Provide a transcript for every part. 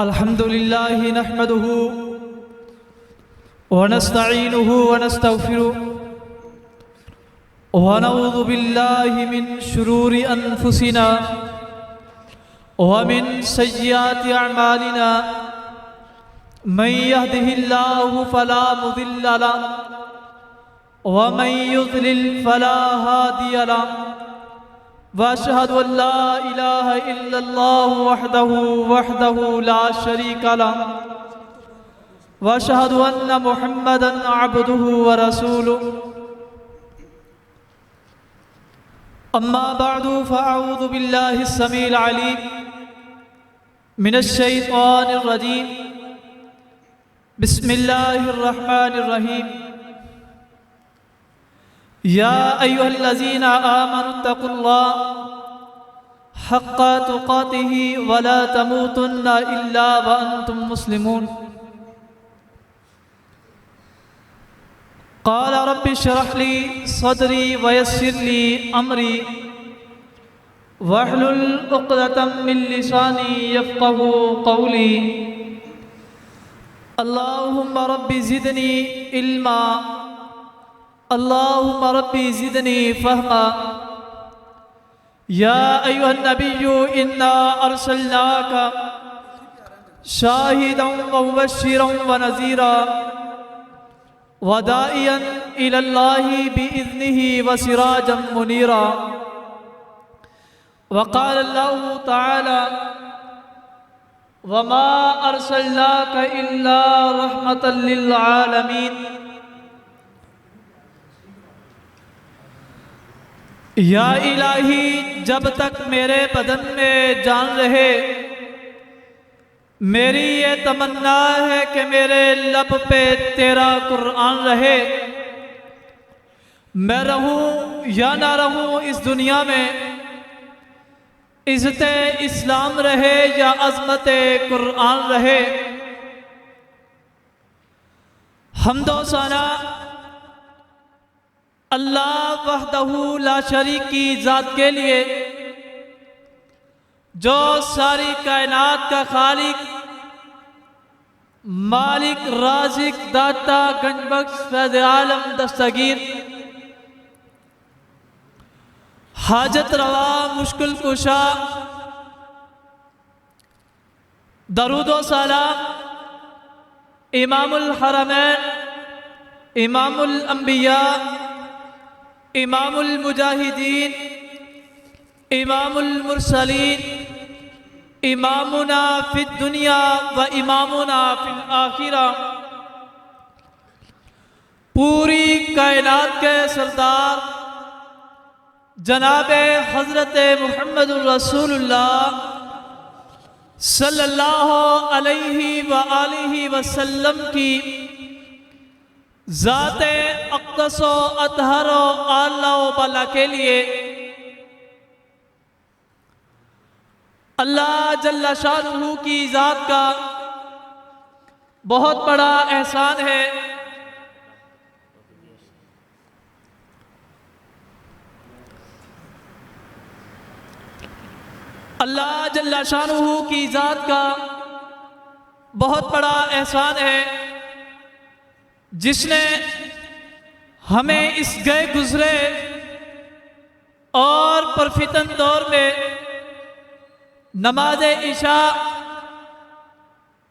अल्हम्दुलिल्लाहि नहमदुहु व नस्तईनुहु व नस्तगफिरुहु व नऊज़ु बिल्लाहि मिन शुरूरि अनफुसिना व मिन सय्यिआति अअमालिना मन यहदिहिल्लाहु फला मुदिल्ल लहु व मन युज़लिल फला हादिय लहु वअशहदु अल्ला इलाहा इल्लल्लाहु वहदहु ला शरीका लहु वअशहदु अन्न मुहम्मदन अब्दुहु व रसूलुहु अम्मा बअदु फअऊज़ु बिल्लाहिस समीइल अलीम मिनश शैतानिर रजीम बिस्मिल्लाहिर रहमानिर रहीम या अय्युहल्लज़ीना आमनुत्तक़ुल्लाह हक़्क़ तुक़ातिही व ला तमूतुन्ना इल्ला व अंतुम मुस्लिमून। क़ाल रब्बि इश्रह ली सदरी व यस्सिर ली अमरी वहलुल उक़दतम मिन लिसानी यफ़क़हू क़ौली। अल्लाहुम्मा रब्बि ज़िदनी इल्मा अल्लाहुम्मा रब्बि ज़िदनी फ़हमा। या अय्युहन नबिय्यु इन्ना अर्सलनाका शाहिदन व मुबश्शिरन व नज़ीरा व दाइयन इलल्लाहि बिइज़्निहि व सिराजन मुनीरा। व क़ाल अल्लाहु तआला वमा अर्सलनाका इल्ला रहमतल लिल आलमीन। या इलाही, जब तक मेरे बदन में जान रहे मेरी ये तमन्ना है कि मेरे लब पे तेरा कुरान रहे। मैं रहूं या ना रहूं इस दुनिया में, इज़्ज़त इस्लाम रहे या अज़मत कुरान रहे। हम्दो सना अल्लाह वहदहू ला शरीक की ज़ात के लिए, जो सारी कायनात का खालिक, मालिक, राज़िक, दाता, गंजबख्श, फैज़ आलम, दस्तगीर, हाजत रवा, मुश्किल कुशा। दरूदो सलाम इमामुल हरमैन, इमामुल अंबिया, इमामुल मुजाहिदीन, इमामुल मुरसलीन, इमामुना फिद दुनिया व इमामुना फिल आखिरा, पूरी कायनात के सरदार जनाबे हज़रत मुहम्मदुर रसूलुल्लाह सल्लल्लाहु अलैहि व आलिहि वसल्लम की ज़ाते अक़दसो अतहरो आला व बाला के लिए अल्लाह जल्ला शानुहु की ज़ात का बहुत बड़ा एहसान है। अल्लाह जल्ला शानुहु की ज़ात का बहुत बड़ा एहसान है जिसने हमें इस गए गुजरे और परफितन दौर में नमाज इशा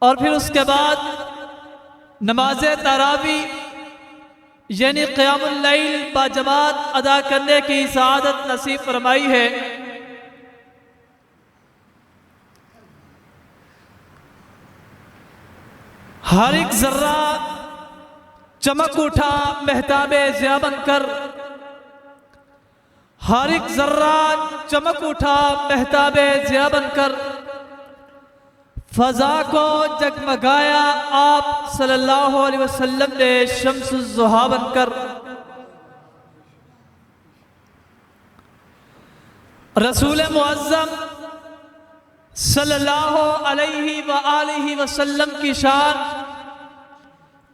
और फिर उसके बाद नमाज तरावी यानी क़ियामुल लैल बाजमात अदा करने की सआदत नसीब फरमाई है। हर एक जर्रा चमक उठा महताबे ज़िया बनकर, हर एक जर्रा चमक उठा महताबे ज़िया बनकर, फ़ज़ा को जगमगाया आप सल्लल्लाहु अलैहि वसल्लम ने शम्सुज़ ज़ुहा बनकर। रसूल मुअज़्ज़म सल्लल्लाहु अलैहि व आलिहि वसल्लम की शान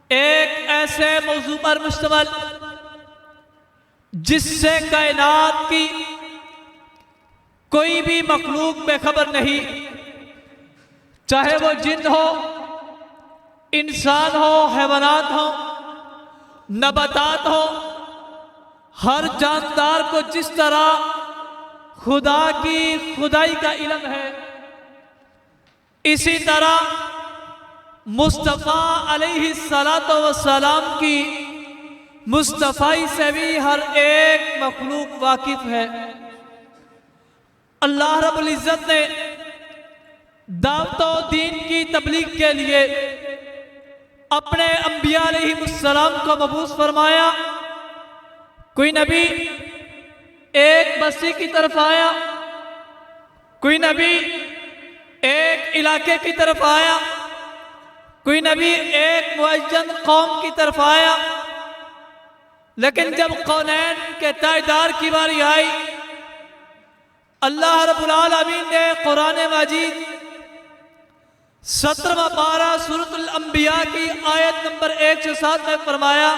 एक ऐसे मौजू पर मुश्तमिल जिससे कायनात की कोई भी मखलूक बेखबर नहीं। चाहे वो जिन हो, इंसान हो, हैवानात हो, नबातात हो, हर जानदार को जिस तरह खुदा की खुदाई का इल्म है, इसी तरह मुस्तफ़ा अलैहिस्सलातो वस्सलाम की मुस्तफ़ाई से भी हर एक मखलूक वाकिफ है। अल्लाह रब्बुल इज़्ज़त ने दावत व दीन की तबलीग के लिए अपने अंबिया अलैहिमुस्सलाम को मबूस फरमाया। कोई नबी एक बस्ती की तरफ आया, कोई नबी एक इलाके की तरफ आया, कोई नबी एक मुअज्जन कौम की तरफ आया। लेकिन जब कौनैन के ताजदार की बारी आई, अल्लाह रब्बुल आलमीन ने कुरान मजीद 17वां पारा सूरतुल अंबिया की आयत नंबर 107 में फरमाया,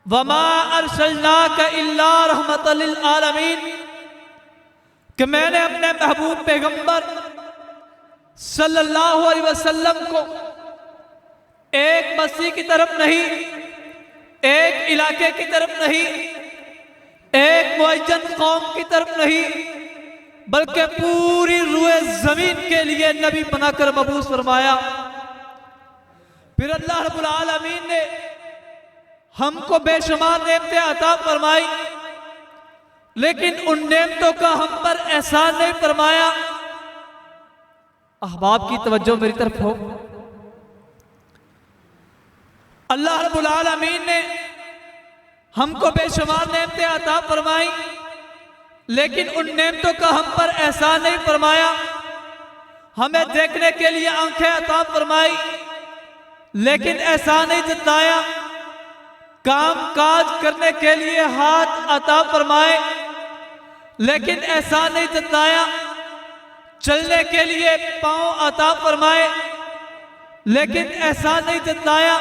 वमा अरसलनाका इल्ला रहमतल लिल आलमीन, कि मैंने अपने महबूब पैगंबर सल्लल्लाहु अलैहि वसल्लम को एक बस्ती की तरफ नहीं, एक इलाके की तरफ नहीं, एक मुअज्जन कौम की तरफ नहीं, बल्कि पूरी रूए जमीन के लिए नबी बनाकर मबूस फरमाया। फिर अल्लाह रब्बुल आलमीन ने हमको बेशुमार नेमतें अता फरमाई, लेकिन उन नेमतों का हम पर एहसान नहीं फरमाया। अहबाब की तवज्जो मेरी तरफ हो। अल्लाह रब्बुल आलमीन ने हमको बेशुमार नेमतें अता फरमाई, लेकिन उन नेमतों का हम पर एहसान नहीं फरमाया। हमें देखने के लिए आंखें अता फरमाई, लेकिन एहसान नहीं जताया। काम काज करने के लिए हाथ अता फरमाए, लेकिन एहसान नहीं जताया। चलने के लिए पांव अता फरमाए, लेकिन एहसान नहीं जताया।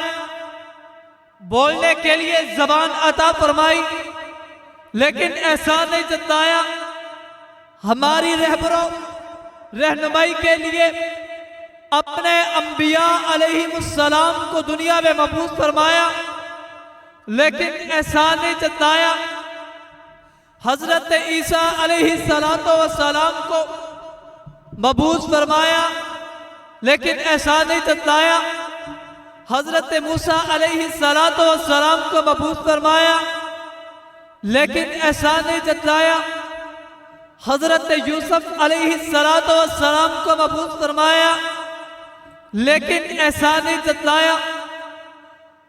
बोलने के लिए जबान अता फरमाई, लेकिन एहसान नहीं जताया। हमारी रहनुमाई के लिए अपने अंबिया अलैहिमुस्सलाम को दुनिया में मबूस फरमाया, लेकिन एहसान नहीं जताया। हजरत ईसा अलैहिस्सलातो वस्सलाम को मबूस फरमाया, लेकिन एहसान नहीं जताया। हजरत मूसा अलैहिस्सलातो वस्सलाम को मबूस फरमाया, लेकिन एहसान नहीं जताया। हजरत यूसुफ अलैहिस्सलातो वस्सलाम को मबूस फरमाया, लेकिन एहसान नहीं जताया।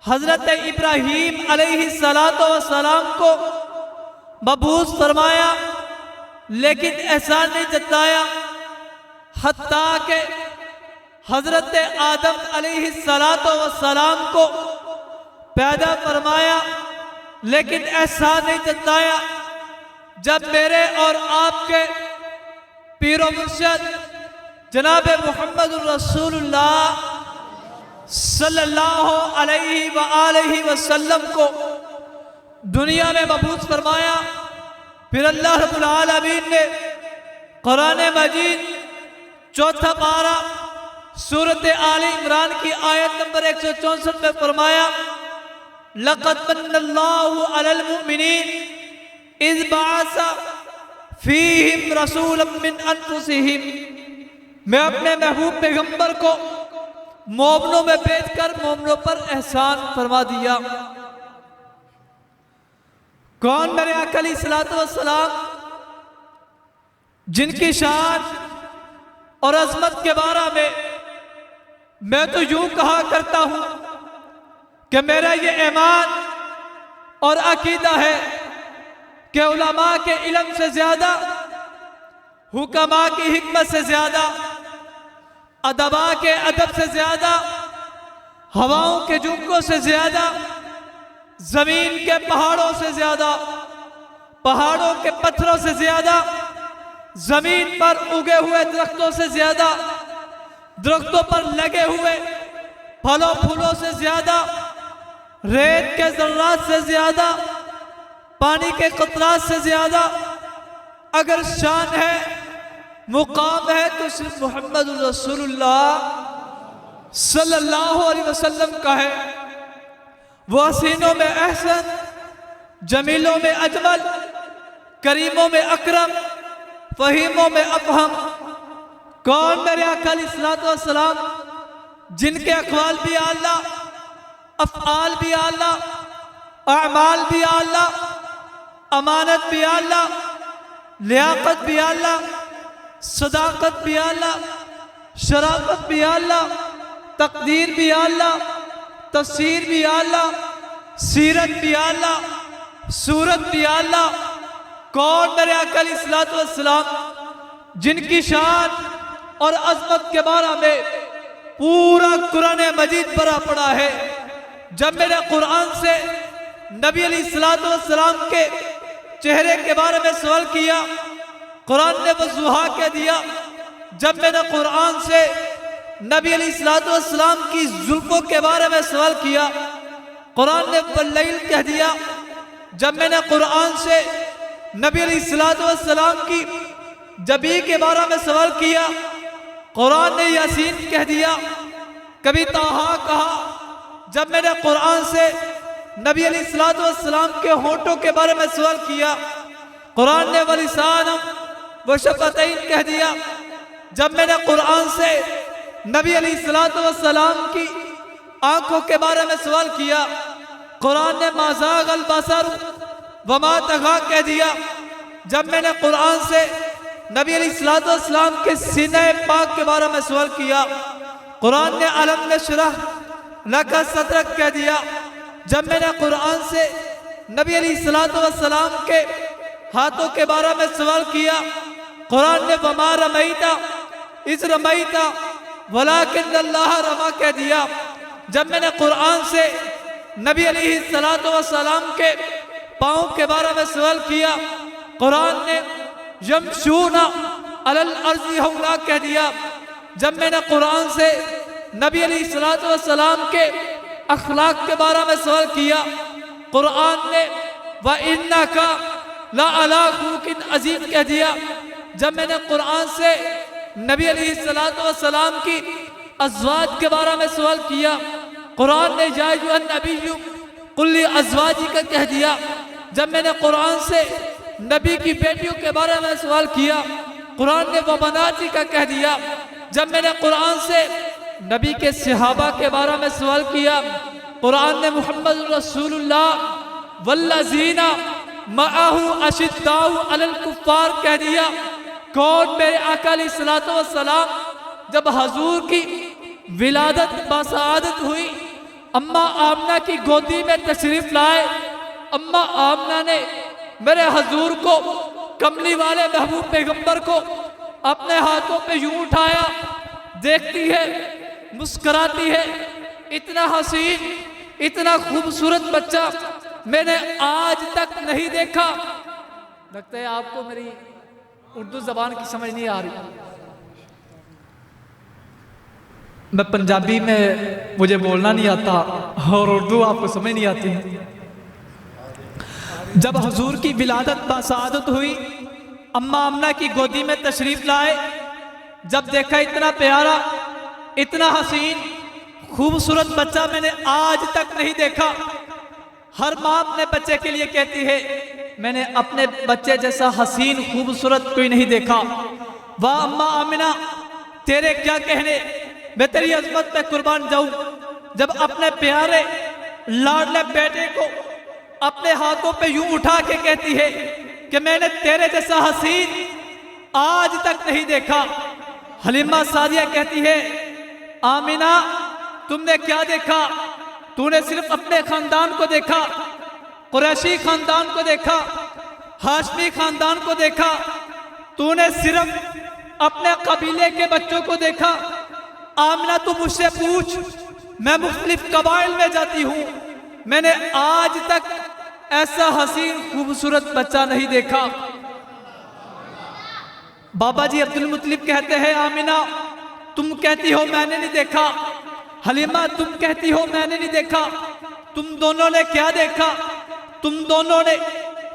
हजरत इब्राहीम अलैहिस्सलातो वस्सलाम को मबूस फरमाया, लेकिन एहसान नहीं जताया। हत्ता के हजरत आदम अलैहिस्सलातो वस्सलाम को पैदा फरमाया, लेकिन एहसान नहीं जताया। जब मेरे और आपके पीरो मुर्शिद जनाब मुहम्मद रसूलुल्लाह सल्लल्लाहु अलैहि वसल्लम को दुनिया में मबूस फरमाया, फिर अल्लाह रब्बुल आलमीन ने कुरान मजीद 4था पारा सूरत आल इमरान की आयत नंबर 164 में फरमाया, लक़द मन्नल्लाहु अलल मुमिनीन इज़ बअसा फ़ीहिम रसूलन मिन अनफुसिहिम। मैं अपने महबूब पैगंबर को मोमिनों में भेजकर मोमिनों पर एहसान फरमा दिया। कौन मेरे आका अलैहिस्सलातु वस्सलाम, जिनकी शान और अजमत के बारे में मैं तो यूं कहा करता हूं कि मेरा ये ईमान और अकीदा है कि उलमा के इल्म से ज्यादा, हुक्मा की हिकमत से ज्यादा, अदबा के अदब से ज्यादा, हवाओं के झोंकों से ज्यादा, जमीन के पहाड़ों से ज्यादा, पहाड़ों के पत्थरों से ज्यादा, जमीन पर उगे हुए दरख्तों से ज्यादा, दरख्तों पर लगे हुए फलों फूलों से ज्यादा, रेत के जर्रात से ज्यादा, पानी के कतरात से ज्यादा अगर शान है मुकाम है तो सिर्फ मोहम्मद रसूलुल्लाह सल्लल्लाहु अलैहि वसल्लम का है। वो हसीनों में अहसन, जमीलों में अजमल, करीमों में अकरम, फहीमों में अफहम। कौन मेरे आका अलैहिस्सलातु वस्सलाम जिनके अक़वाल भी आला, अफ़आल भी आला, अमाल भी आला, अमानत भी आला, लियाकत भी आला, सदाकत भी आला, शराफत भी आला, तकदीर भी आला, तफसीर भी आला, सीरत भी आला, सूरत भी आला। कौन मेरे आका अलैहिस्सलातु वस्सलाम जिनकी शान और अज़मत के बारे में पूरा कुरान मजीद भरा पड़ा है। जब मैंने कुरान से नबी अलैहिस्सलातु वस्सलाम के चेहरे के बारे में सवाल किया, कुरान ने वज़ुहा कह दिया। जब मैंने कुरान से नबी अलैहिस्सलातु वस्सलाम की जुल्फ़ों के बारे में सवाल किया, कुरान ने वल्लैल कह दिया। जब मैंने कुरान से नबी अलैहिस्सलातु वस्सलाम की जबी के बारे में सवाल किया, कुरान ने यासीन कह दिया। कभी ताहा कहा। जब मैंने कुरान से नबी अलैहिस्सलातु वस्सलाम के होंठों के बारे में सवाल किया, कुरान ने वलिसानम व शफ़तैन कह दिया। जब मैंने कुरान से नबी अलैहिस्सलातु वस्सलाम की आंखों के बारे में सवाल किया, कुरान ने मा ज़ाग़ल बसर व मा तग़ा कह दिया। जब मैंने कुरान से नबी अलैहिस्सलातु वस्सलाम के सीने पाक के बारे में सवाल किया, कुरान ने अलम नशरह लका सदरक कह दिया। जब मैंने कुरान से नबी अलैहिस्सलातु वस्सलाम के हाथों के बारे में सवाल किया, कुरान ने वमा रमैता इज़ रमैता वलाकिन अल्लाह रमा कह दिया। जब मैंने कुरान से नबी अलैहिस्सलातु वस्सलाम के पाँव के बारे में सवाल किया, कुरान ने यमशूना अलल अर्ज़ि हौला कह दिया। जब मैंने कुरान से नबी अलैहिस्सलातु वस्सलाम के अखलाक के बारे में सवाल किया, कुरान ने व इन्नका ला अला खुलुकिन अज़ीम कह दिया। जब मैंने कुरान से नबी अलैहिस्सलातु वस्सलाम की अज़वाज के बारे में सवाल किया, कुरान ने या अय्युहन नबिय्यु कुल ली अज़वाजिका कह दिया। जब मैंने कुरान से नबी की बेटियों के बारे में सवाल किया, कुरान ने व बनातिका कह दिया। जब मैंने कुरान से नबी के सहाबा के बारे में सवाल किया, कुरान ने मुहम्मद रसूलुल्लाह वल्लज़ीना मअहु अशिद्दाउ अलल कुफ़्फ़ार कह दिया। कौन मेरे आका अलैहिस्सलातु वस्सलाम जब हजूर की विलादत बासआदत हुई, अम्मा आमना की गोदी में तशरीफ लाए, अम्मा आमना ने मेरे हजूर को, कमली वाले महबूब पैगंबर को अपने हाथों पे यूं उठाया, देखती है, मुस्कुराती है। इतना हसीन, इतना खूबसूरत बच्चा मैंने आज तक नहीं देखा। लगता है आपको मेरी उर्दू जबान की समझ नहीं आ रही। मैं पंजाबी में मुझे बोलना नहीं आता और उर्दू आपको समझ नहीं आती। जब हुजूर की विलादत बासआदत हुई, अम्मा आमना की गोदी में तशरीफ लाए, जब देखा इतना प्यारा, इतना हसीन, खूबसूरत बच्चा मैंने आज तक नहीं देखा। हर माँ अपने बच्चे के लिए कहती है, मैंने अपने बच्चे जैसा हसीन खूबसूरत कोई नहीं देखा। वाह अम्मा आमिना, तेरे क्या कहने, मैं तेरी अजमत पे कुर्बान जाऊं। जब अपने प्यारे लाडले बेटे को अपने हाथों पे यूं उठा के कहती है कि मैंने तेरे जैसा हसीन आज तक नहीं देखा। हलीमा सादिया कहती है, आमिना तुमने क्या देखा? तूने सिर्फ अपने खानदान को देखा, कुरैशी खानदान को देखा, हाशमी खानदान को देखा। तूने सिर्फ अपने कबीले के बच्चों को देखा। आमिना तू मुझसे पूछ, मैं मुख्तलिफ कबाइल में जाती हूँ, मैंने आज तक ऐसा हसीन खूबसूरत बच्चा नहीं देखा। बाबा जी अब्दुल मुत्तलिब कहते हैं, आमिना तुम कहती हो मैंने नहीं देखा, हलीमा तुम कहती हो मैंने नहीं देखा। तुम दोनों ने क्या देखा? तुम दोनों ने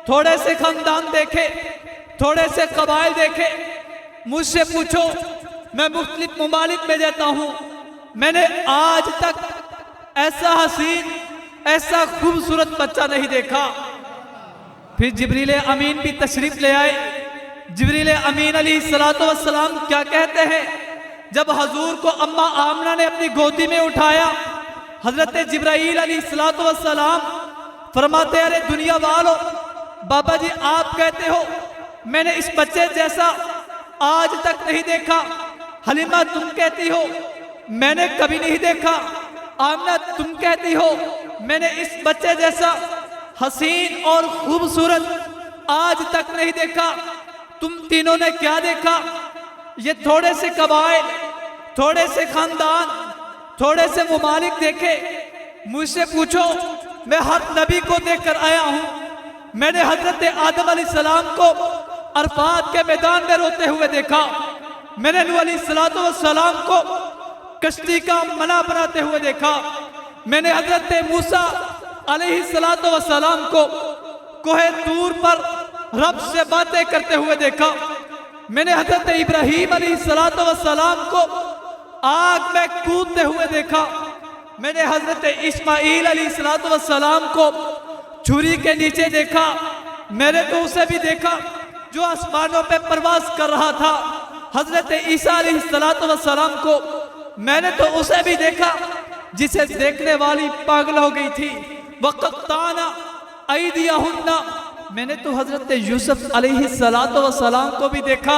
थोड़े से खानदान देखे, थोड़े से कबाइल देखे, मुझसे पूछो, मैं मुख्तलिफ ममालिक में जाता हूँ, मैंने आज तक ऐसा हसीन, ऐसा खूबसूरत बच्चा नहीं देखा। फिर जिब्रील अमीन भी तशरीफ ले आए। जिब्रील अमीन अलैहिस्सलातु वस्सलाम क्या कहते हैं, जब हजूर को अम्मा आमना ने अपनी गोदी में उठाया, हजरत जिब्राईल अलैहिस्सलातु वस्सलाम फरमाते, अरे दुनिया वालों, बाबा जी आप कहते हो मैंने इस बच्चे जैसा आज तक नहीं देखा। हलीमा तुम कहती हो मैंने कभी नहीं देखा। आमना तुम कहती हो मैंने इस बच्चे जैसा हसीन और खूबसूरत आज तक नहीं देखा। तुम तीनों ने क्या देखा? ये थोड़े से कबाइल, थोड़े से खानदान, थोड़े से मुमालिक देखे। मुझसे पूछो, मैं हर नबी को देखकर आया हूं। मैंने हजरत आदम अलैहिस्सलाम को अरफात के मैदान में रोते हुए देखा। मैंने नूह अलैहिस्सलाम को कश्ती का मना बनाते हुए देखा। मैंने हजरत मूसा अलैहिस्सलाम को कोहे तूर पर रब से बातें करते हुए देखा। मैंने हजरत इब्राहीम अलैहिस्सलाम को आग में कूदते हुए देखा। मैंने हजरत इस्माईल अलैहिस्सलाम को छुरी के नीचे देखा। मैंने तो उसे भी देखा जो आसमानों पे परवाज कर रहा था। हजरत ईसा अलैहिस्सलाम को मैंने तो उसे भी देखा जिसे देखने वाली पागल हो गई थी। वक़त्ताना ऐदियहुन्ना, मैंने तो हजरत यूसुफ अलैहिस्सलाम को भी देखा।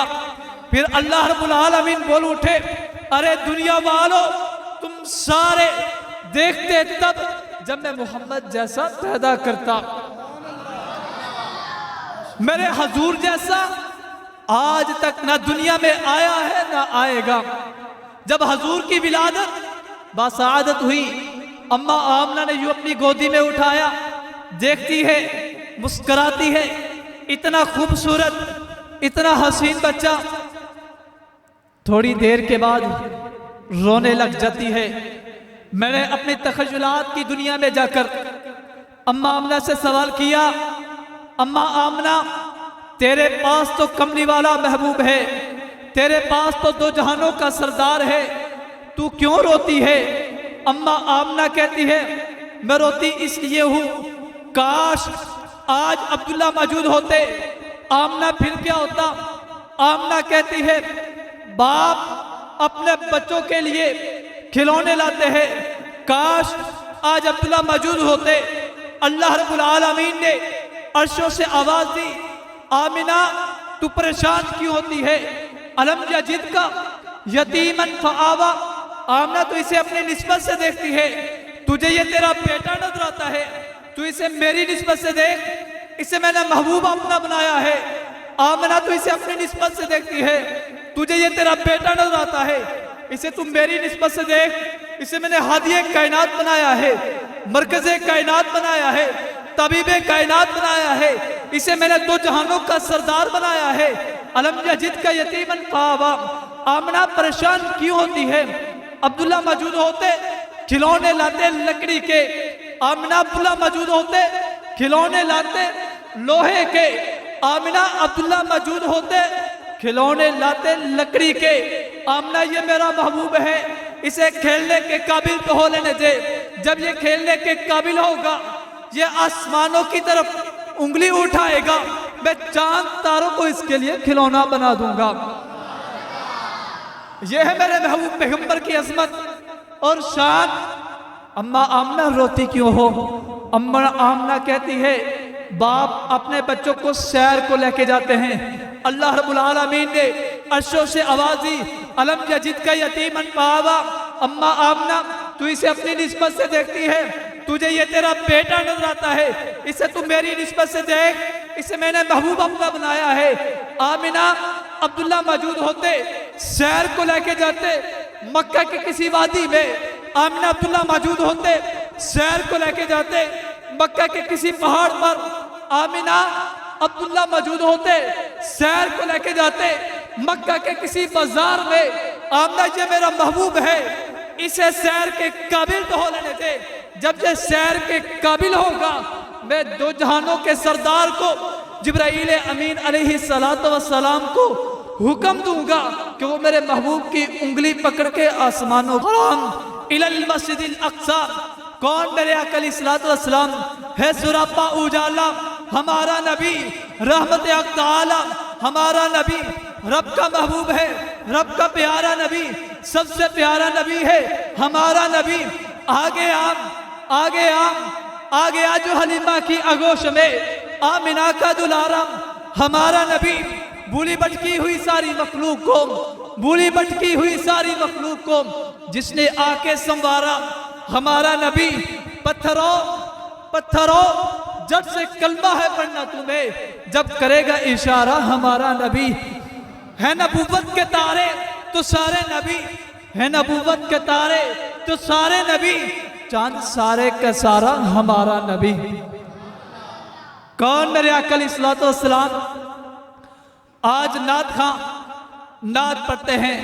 फिर अल्लाह रब्बुल आलमीन बोल उठे, अरे दुनिया वालों, तुम सारे देखते तब जब मैं मोहम्मद जैसा पैदा करता। मेरे हजूर जैसा आज तक ना दुनिया में आया है ना आएगा। जब हजूर की विलादत बासादत हुई, अम्मा आमना ने यूं अपनी गोदी में उठाया, देखती है, मुस्कुराती है, इतना खूबसूरत, इतना हसीन बच्चा। थोड़ी देर के बाद रोने लग जाती है। मैंने अपनी तखय्युलात की दुनिया में जाकर अम्मा आमना से सवाल किया, अम्मा आमना, तेरे पास तो कमली वाला महबूब है, तेरे पास तो दो जहानों का सरदार है, तू क्यों रोती है? अम्मा आमना कहती है, मैं रोती इसलिए हूं, काश आज अब्दुल्ला मौजूद होते। आमना फिर क्या होता? आमना कहती है, बाप अपने बच्चों के लिए खिलौने लाते हैं, काश आज अब्दुल्ला मौजूद होते। अल्लाह रब्बुल आलमीन ने अर्शों से आवाज दी, आमिना तू परेशान क्यों होती है? अलम यजिद का यतीमन फआवा, आमना तो इसे अपनी निस्बत से देखती है, तुझे ये तेरा बेटा नजर आता है, तू इसे मेरी निस्बत से देख, इसे मैंने महबूब अपना बनाया है। आमना तो इसे अपनी निस्बत से देखती है, तुझे ये तेरा बेटा नजर आता है, इसे तू मेरी निस्बत से देख, इसे मैंने हादिए कायनात बनाया है, मरकज़े कायनात बनाया है, तबीबे कायनात बनाया है, इसे मैंने दो जहानों का सरदार बनाया है। अलम यजिद का यतीमन फआवा, आमना परेशान क्यों होती है? अब्दुल्ला मौजूद होते खिलौने लाते लकड़ी के, आमिना अब्दुल्ला मौजूद होते खिलौने लाते लोहे के, आमिना अब्दुल्ला मौजूद होते खिलौने लाते लकड़ी के। आमना ये मेरा महबूब है, इसे खेलने के काबिल तो हो लेने दे, जब ये खेलने के काबिल होगा, ये आसमानों की तरफ उंगली उठाएगा, मैं चांद तारों को इसके लिए खिलौना बना दूंगा। यह है मेरे महबूब पैगंबर की अजमत और शान। अम्मा आमना रोती क्यों हो? अम्मा आमना कहती है, बाप अपने बच्चों को सैर को लेके जाते हैं, अल्लाह रब्बुल आलमीन ने अर्शों से आवाज दी, अलम यजिद का यतीमन फआवा। अम्मा आमना तू इसे अपनी निस्बत से देखती है, तुझे ये तेरा बेटा नजर आता है, इसे तू मेरी निस्बत से देख, इसे मैंने महबूब अपना बनाया है। आमिना अब्दुल्ला मौजूद होते सैर को लेके जाते मक्का के किसी वादी में, आमिना अब्दुल्ला मौजूद होते सैर को लेके जाते मक्का के किसी पहाड़ पर, आमिना अब्दुल्ला मौजूद होते सैर को लेके जाते मक्का के किसी बाजार में। आमिना ये मेरा महबूब है, इसे सैर के काबिल तो हो लेने दे, जब ये सैर के काबिल होगा, मैं दो जहानों के सरदार को जिब्राईल अमीन अलैहिस्सलातु वस्सलाम को हुक्म दूंगा कि वो मेरे महबूब की उंगली पकड़ के आसमानों हराम इलल मस्जिदिल अक्सा। कौन मेरे आका अलैहिस्सलाम है? सुरापा उजाला हमारा नबी, रहमत आला हमारा नबी, रब का महबूब है, रब का प्यारा नबी, सबसे प्यारा नबी है हमारा नबी। आगे आगे आगे आ जो हलीमा की आगोश में आमिना का दुलारा हमारा नबी। भूली भटकी हुई सारी मखलूक को, भूली भटकी हुई सारी मखलूक को जिसने आके संवारा हमारा नबी। पत्थरों पत्थरों जब से कलमा है पढ़ना तुम्हें, जब करेगा इशारा हमारा नबी। है नबूवत के तारे तो सारे नबी, है नबूवत के तारे तो सारे नबी, चांद सारे का सारा हमारा नबी। कौन मेरे आका अलैहिस्सलाम? आज नात खां नात पढ़ते हैं,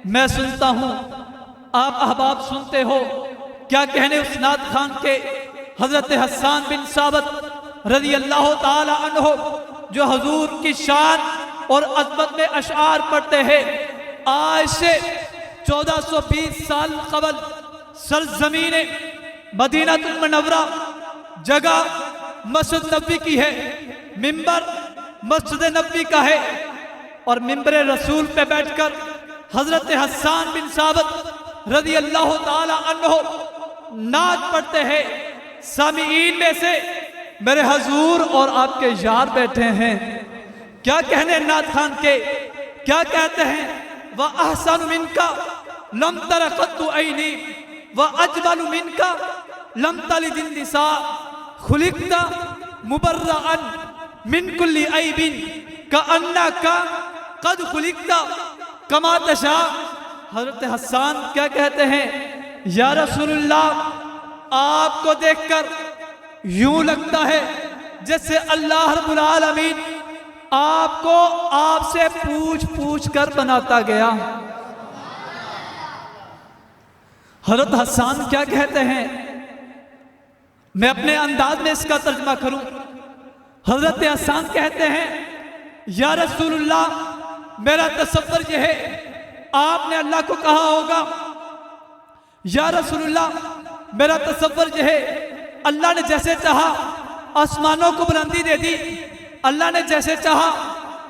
मैं सुनता हूं, आप अहबाब सुनते हो। क्या कहने उस नात खान के हजरत हसन बिन साबित रज़ी अल्लाह ताला अन्हु, जो हुजूर की शान और अज़मत में अशआर पढ़ते हैं। आज से 1420 साल कबल सरजमीन मदीनातुल मुनव्वरा जगह मस्जिद नबी की है, मिंबर मस्जिद नबी का है, और मिंबर रसूल पे बैठकर हजरत हसन बिन साबित रज़ी अल्लाह ताला अन्हु नात पढ़ते हैं। सामीईन में से मेरे हुजूर और आपके यार बैठे हैं। क्या कहने नात खान के, क्या कहते हैं? वह अहसन मिनका लम तरा कत्तु ऐनी वह अजमल मिनका लम तलिदिन निसा खुलिकता मुबर्रअन मिन कुल्ली ऐबिन कअन्नका कद खुलिकता कमा तशा। हजरत हसन क्या कहते हैं? या रसूलुल्लाह, आपको देखकर यूं लगता है जैसे अल्लाह रब्बुल आलमीन आपको आपसे पूछ पूछ कर बनाता गया। हजरत हसन क्या कहते हैं? मैं अपने अंदाज में इसका तर्जुमा करूं। हजरत हसन कहते हैं, या रसूलुल्लाह, मेरा तसव्वुर यह है, आपने अल्लाह को कहा होगा, या रसूलुल्लाह, मेरा तसव्वुर यह है, अल्लाह ने जैसे चाहा आसमानों को बुलंदी दे दी, अल्लाह ने जैसे चाहा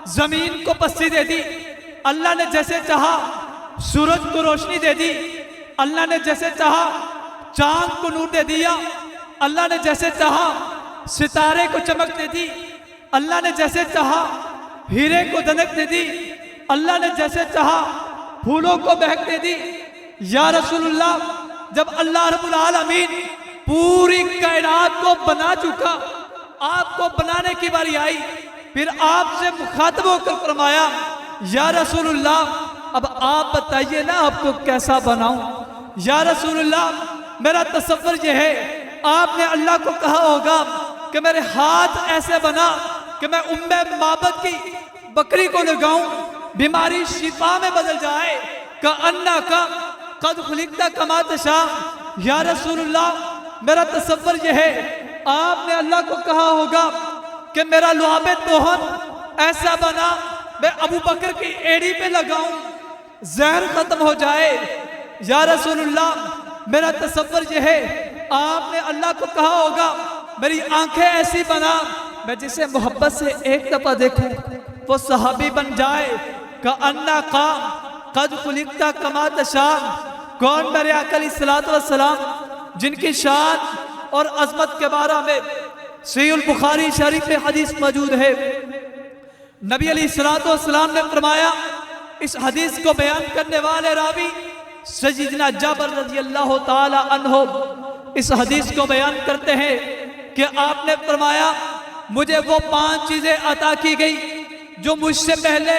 जमीन को पस्ती दे दी, अल्लाह ने जैसे चाहा सूरज को रोशनी दे दी, अल्लाह ने जैसे चाहा चांद को नूर दे दिया, अल्लाह ने जैसे चाहा सितारे को चमक दे दी, अल्लाह ने जैसे चाहा हीरे को दनक दे दी, अल्लाह ने जैसे चाहा फूलों को महक दे दी। या रसूलुल्लाह, जब अल्लाह रब्बुल आलमीन पूरी कायनात को बना चुका, आपको बनाने की बारी आई, फिर आपसे मुखातब होकर फरमाया, या रसूलुल्लाह, अब आप बताइए ना आपको कैसा बनाऊं। या रसूलुल्लाह, मेरा तसव्वुर यह है, आपने अल्लाह को कहा होगा कि मेरे हाथ ऐसे बना कि मैं उम्मे माबद की बकरी को लगाऊं, बीमारी शिफा में बदल जाए, का अन्ना का कद खुलिकता कमा तशा। या रसूलुल्लाह, मेरा तसव्वुर यह है, आपने अल्लाह को कहा होगा कि मेरा लुआबे तोहन ऐसा बना मैं अबू बकर की एड़ी पे लगाऊं, जहर खत्म हो जाए। या रसूलुल्लाह, मेरा तसव्वुर यह है, आपने अल्लाह को कहा होगा मेरी आंखें ऐसी बना मैं जिसे मोहब्बत से एक दफा देखूं वो सहाबी बन जाए, का अन्ना काम कद खुलिकता कमा तशा। कौन मेरे आका अलैहिस्सलातु वस्सलाम जिनकी शान और अजमत के बारे में सहीहुल बुखारी शरीफ में हदीस मौजूद है। नबी अलैहिस्सलातु वस्सलाम ने फरमाया, इस हदीस को बयान करने वाले रावी सय्यदना जाबर रज़ियल्लाहु ताला अन्हु इस हदीस को बयान करते हैं कि आपने फरमाया, मुझे वो 5 चीजें अता की गई जो मुझसे पहले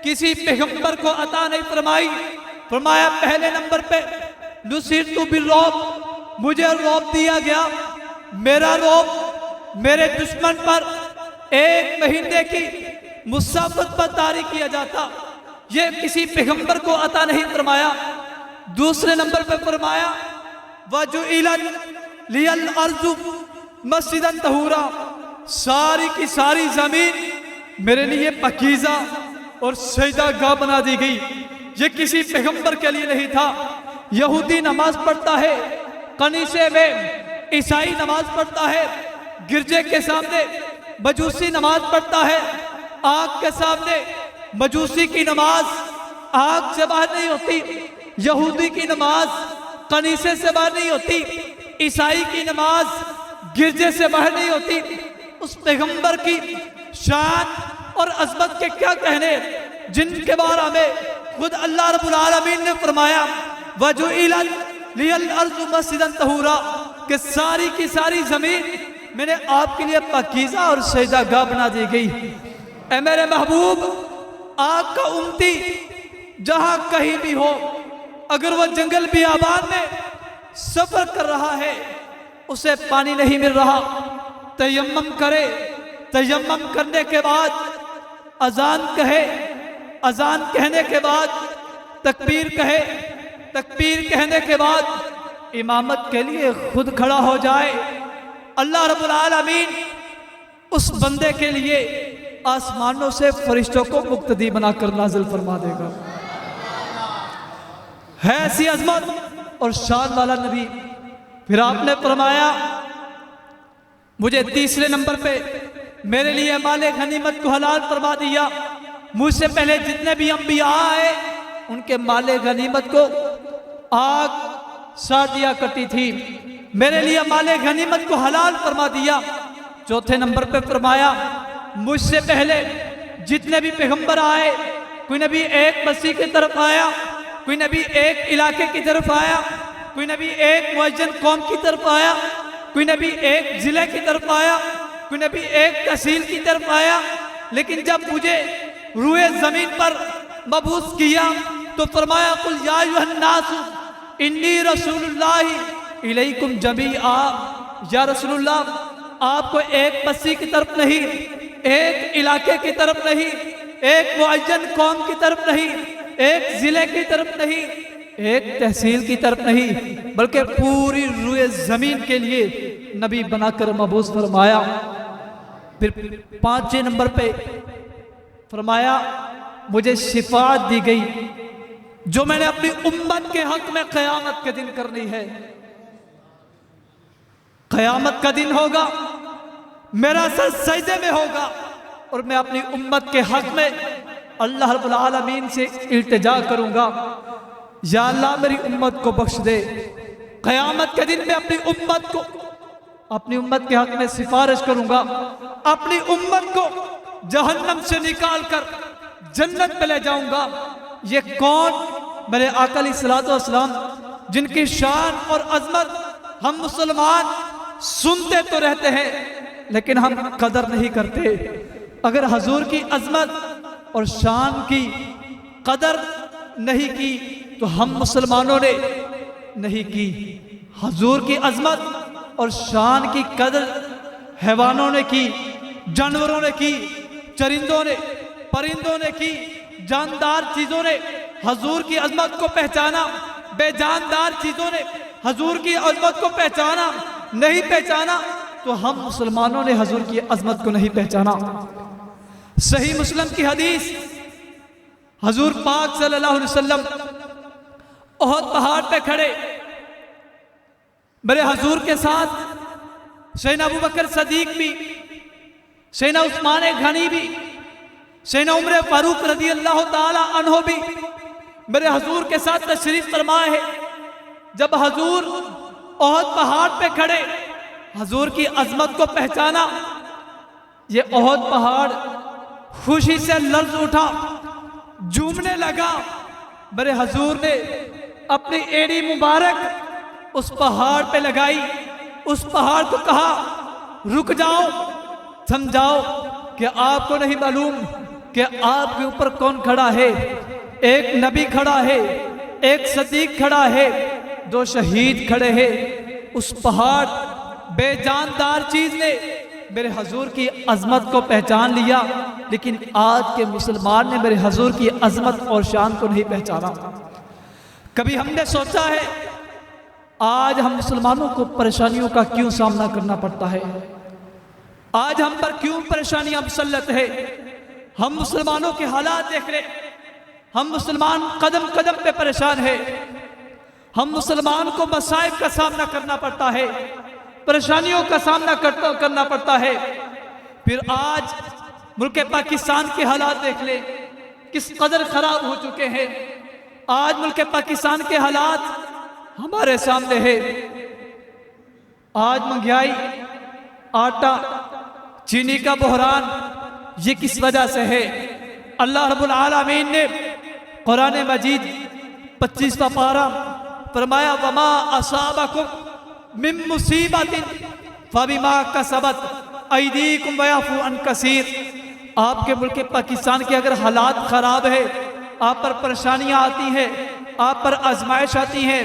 किसी पैगंबर को अता नहीं फरमाई। फरमाया, पहले नंबर पे नुसिरतु बिर्रौब, मुझे रौब दिया गया, मेरा रौब मेरे दुश्मन पर 1 महीने की मुसाफत पर तारी किया जाता, ये किसी पैगंबर को अता नहीं फरमाया। दूसरे नंबर पे फरमाया, वजुइलन लियल अर्जु मस्जिदन तहूरा, सारी की सारी जमीन मेरे लिए पकीज़ा और सजदा गाह बना दी गई। ये किसी पैगंबर के लिए नहीं था। यहूदी नमाज पढ़ता है, कनीसे में ईसाई नमाज पढ़ता है, गिरजे के सामने मजूसी नमाज पढ़ता है, आग के सामने मजूसी की नमाज आग से बाहर नहीं होती, यहूदी की नमाज कनीसे से बाहर नहीं होती, ईसाई की नमाज गिरजे से बाहर नहीं होती। उस पैगंबर की शान और अजमत के क्या कहने, जिनके बारे में खुद अल्लाह रब्बुल आलमीन ने फरमाया वजुइलत लियल अर्ज़ु मस्जिदन तहूरा, कि सारी की सारी जमीन मैंने आपके लिए पाकीज़ा और सजदागाह बना दी गई। ऐ मेरे महबूब, आग का उम्मती जहां कहीं भी हो, अगर वह जंगल बियाबान में सफर कर रहा है, उसे पानी नहीं मिल रहा, तयम्मम करे, तयम्मम करने के बाद अजान कहे, अजान कहने के बाद तकबीर कहे, तकबीर कहने के बाद इमामत के लिए खुद खड़ा हो जाए। अल्लाह रब्बुल आलमीन उस बंदे के लिए आसमानों से फरिश्तों को मुक्तदी बनाकर नाजिल फरमा देगा। है ऐसी अजमत और शान वाला नबी। फिर आपने फरमाया मुझे तीसरे नंबर पे मेरे लिए माले गनीमत को हलाल फरमा दिया। मुझसे पहले जितने भी अंबिया आए उनके माले गनीमत को आग साड़ दिया करती थी, मेरे लिए माले गनीमत को हलाल फरमा दिया। चौथे नंबर पे फरमाया मुझसे पहले जितने भी पैगंबर आए, कोई नबी एक बस्ती की तरफ आया, कोई नबी एक इलाके की तरफ आया, कोई नबी एक मुअज्जन कौम की तरफ आया, कोई नबी एक जिले की तरफ आया, कोई नबी एक तहसील की तरफ आया। लेकिन जब मुझे रूए जमीन पर मबूस किया तो फरमाया कुल या अय्युहन्नासु इन्नी रसूलुल्लाहि इलैकुम जमीआ। या रसूलुल्लाह, आपको एक बस्ती की तरफ नहीं, एक इलाके की तरफ नहीं, एक मुअज्जन कौम की तरफ नहीं, एक जिले की तरफ नहीं, एक तहसील की तरफ नहीं, बल्कि पूरी रूए जमीन के लिए नबी बनाकर मबूस फरमाया। फिर पांचवें नंबर पे फरमाया मुझे शिफाअत दी गई जो मैंने अपनी उम्मत के हक में क़यामत के दिन करनी है। क़यामत का दिन होगा, मेरा सर सजदे में होगा और मैं अपनी उम्मत के हक में अल्लाह रब्बुल आलमीन से इल्तिजा करूंगा, या अल्लाह मेरी उम्मत को बख्श दे। क़यामत के दिन मैं अपनी उम्मत को, अपनी उम्मत के हक में सिफारिश करूंगा, अपनी उम्मत को जहन्नम से निकाल कर जन्नत में ले जाऊंगा। ये कौन? मेरे आका अलैहिस्सलातु वस्सलाम, जिनकी शान और अजमत हम मुसलमान सुनते तो रहते हैं लेकिन हम कदर नहीं करते। अगर हजूर की अजमत और शान की कदर नहीं की तो हम मुसलमानों ने नहीं की। हजूर की अजमत और शान की कदर हैवानों ने की, जानवरों ने की, चरिंदों ने, परिंदों ने की, जानदार चीजों ने हजूर की अजमत को पहचाना, बेजानदार चीजों ने हजूर की अजमत को पहचाना। नहीं पहचाना तो हम मुसलमानों ने हजूर की अजमत को नहीं पहचाना। सही मुस्लिम की हदीस, हजूर पाक सल्लल्लाहु अलैहि वसल्लम ओहद पहाड़ पे खड़े, मेरे हजूर के साथ सैयदना अबू बकर सदीक भी, सैयदना उस्मान गनी भी, सैयदना उमर फारूक रज़ी अल्लाह ताला अन्हो भी मेरे हजूर के साथ तशरीफ फरमाए है। जब हजूर ओहद पहाड़ पे खड़े, हजूर की अजमत को पहचाना, ये ओहद पहाड़ खुशी से लर्ज उठा, झूमने लगा। मेरे हजूर ने अपनी एड़ी मुबारक उस पहाड़ पे लगाई, उस पहाड़ को कहा रुक जाओ, समझाओ कि आपको नहीं मालूम कि आपके ऊपर कौन खड़ा है। एक नबी खड़ा है, एक सदीक खड़ा है, दो शहीद खड़े हैं। उस पहाड़ बेजानदार चीज ने मेरे हजूर की अजमत को पहचान लिया, लेकिन आज के मुसलमान ने मेरे हजूर की अजमत और शान को नहीं पहचाना। कभी हमने सोचा है आज हम मुसलमानों को परेशानियों का क्यों सामना करना पड़ता है? आज हम पर क्यों परेशानियां मुसल्लत है? हम मुसलमानों के हालात देख ले, हम मुसलमान कदम कदम पे परेशान है। हम मुसलमान को मसाइब का सामना करना पड़ता है, परेशानियों का सामना करना पड़ता है। फिर आज मुल्क पाकिस्तान के हालात देख ले, किस कदर खराब हो चुके हैं। आज मुल्क पाकिस्तान के हालात हमारे सामने है। आज महंगाई, आटा, चीनी का बहरान, ये किस वजह से है? अल्लाह रब्बुल आलमीन ने कुरान मजीद 25वां पारा फरमाया, वमा असाबकुम मिन मुसीबतिन फबिमा कसबत ऐदीकुम वयफू अन कसीर। आपके मुल्क पाकिस्तान के अगर हालात खराब है, आप पर परेशानियां आती हैं, आप पर आजमाइश आती हैं,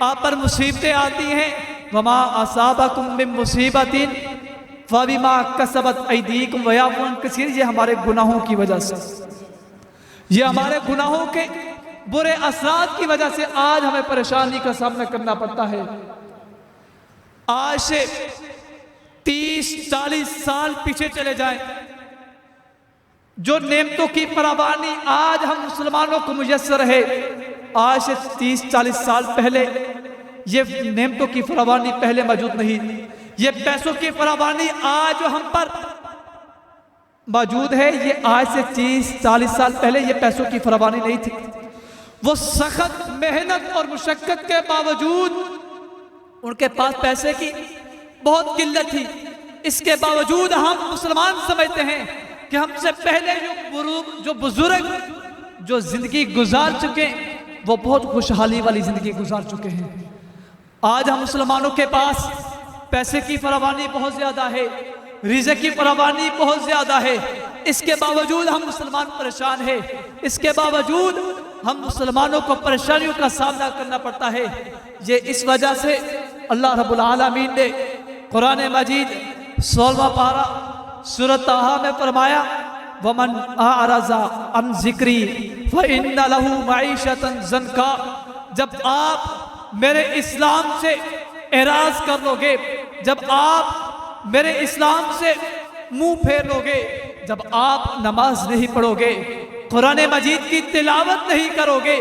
आप पर मुसीबतें आती हैं, वमा असाबकुम मिन मुसीबतिन फबिमा कसबत ऐदीकुम वयफू अन कसीर। ये हमारे गुनाहों की वजह से, ये हमारे गुनाहों के बुरे असरात की वजह से आज हमें परेशानी का सामना करना पड़ता है। आज से 30-40 साल पीछे चले जाएं, जो नेमतों की फरावानी आज हम मुसलमानों को मुयस्सर है, आज से 30-40 साल पहले ये नेमतों की फरावानी पहले मौजूद नहीं। ये पैसों की फरावानी आज जो हम पर मौजूद है, ये आज से 30-40 साल पहले ये पैसों की फरावानी नहीं थी। वो सख्त मेहनत और मुशक्कत के बावजूद उनके पास पैसे की बहुत किल्लत थी। इसके बावजूद हम मुसलमान समझते हैं कि हमसे पहले जो बुजुर्ग जो जिंदगी गुजार चुके, वो बहुत खुशहाली वाली जिंदगी गुजार चुके हैं। आज हम मुसलमानों के पास पैसे की फरावानी बहुत ज्यादा है, रिज़्क़ की फरावानी बहुत ज्यादा है। इसके बावजूद हम मुसलमान परेशान हैं। इसके बावजूद हम मुसलमानों को परेशानियों का सामना करना पड़ता है। ये इस वजह से अल्लाह रब्बुल आलमीन ने कुरान मजीद 16वां पारा सूरत ताहा में फरमाया, वमन आरज़ा अन ज़िक्री फ़इन्न लहू मईशतन ज़न्का। जब आप मेरे इस्लाम से एराज कर लोगे, जब आप मेरे इस्लाम से मुंह फेर लोगे, जब आप नमाज नहीं पढ़ोगे, कुरान मजीद की तिलावत नहीं करोगे,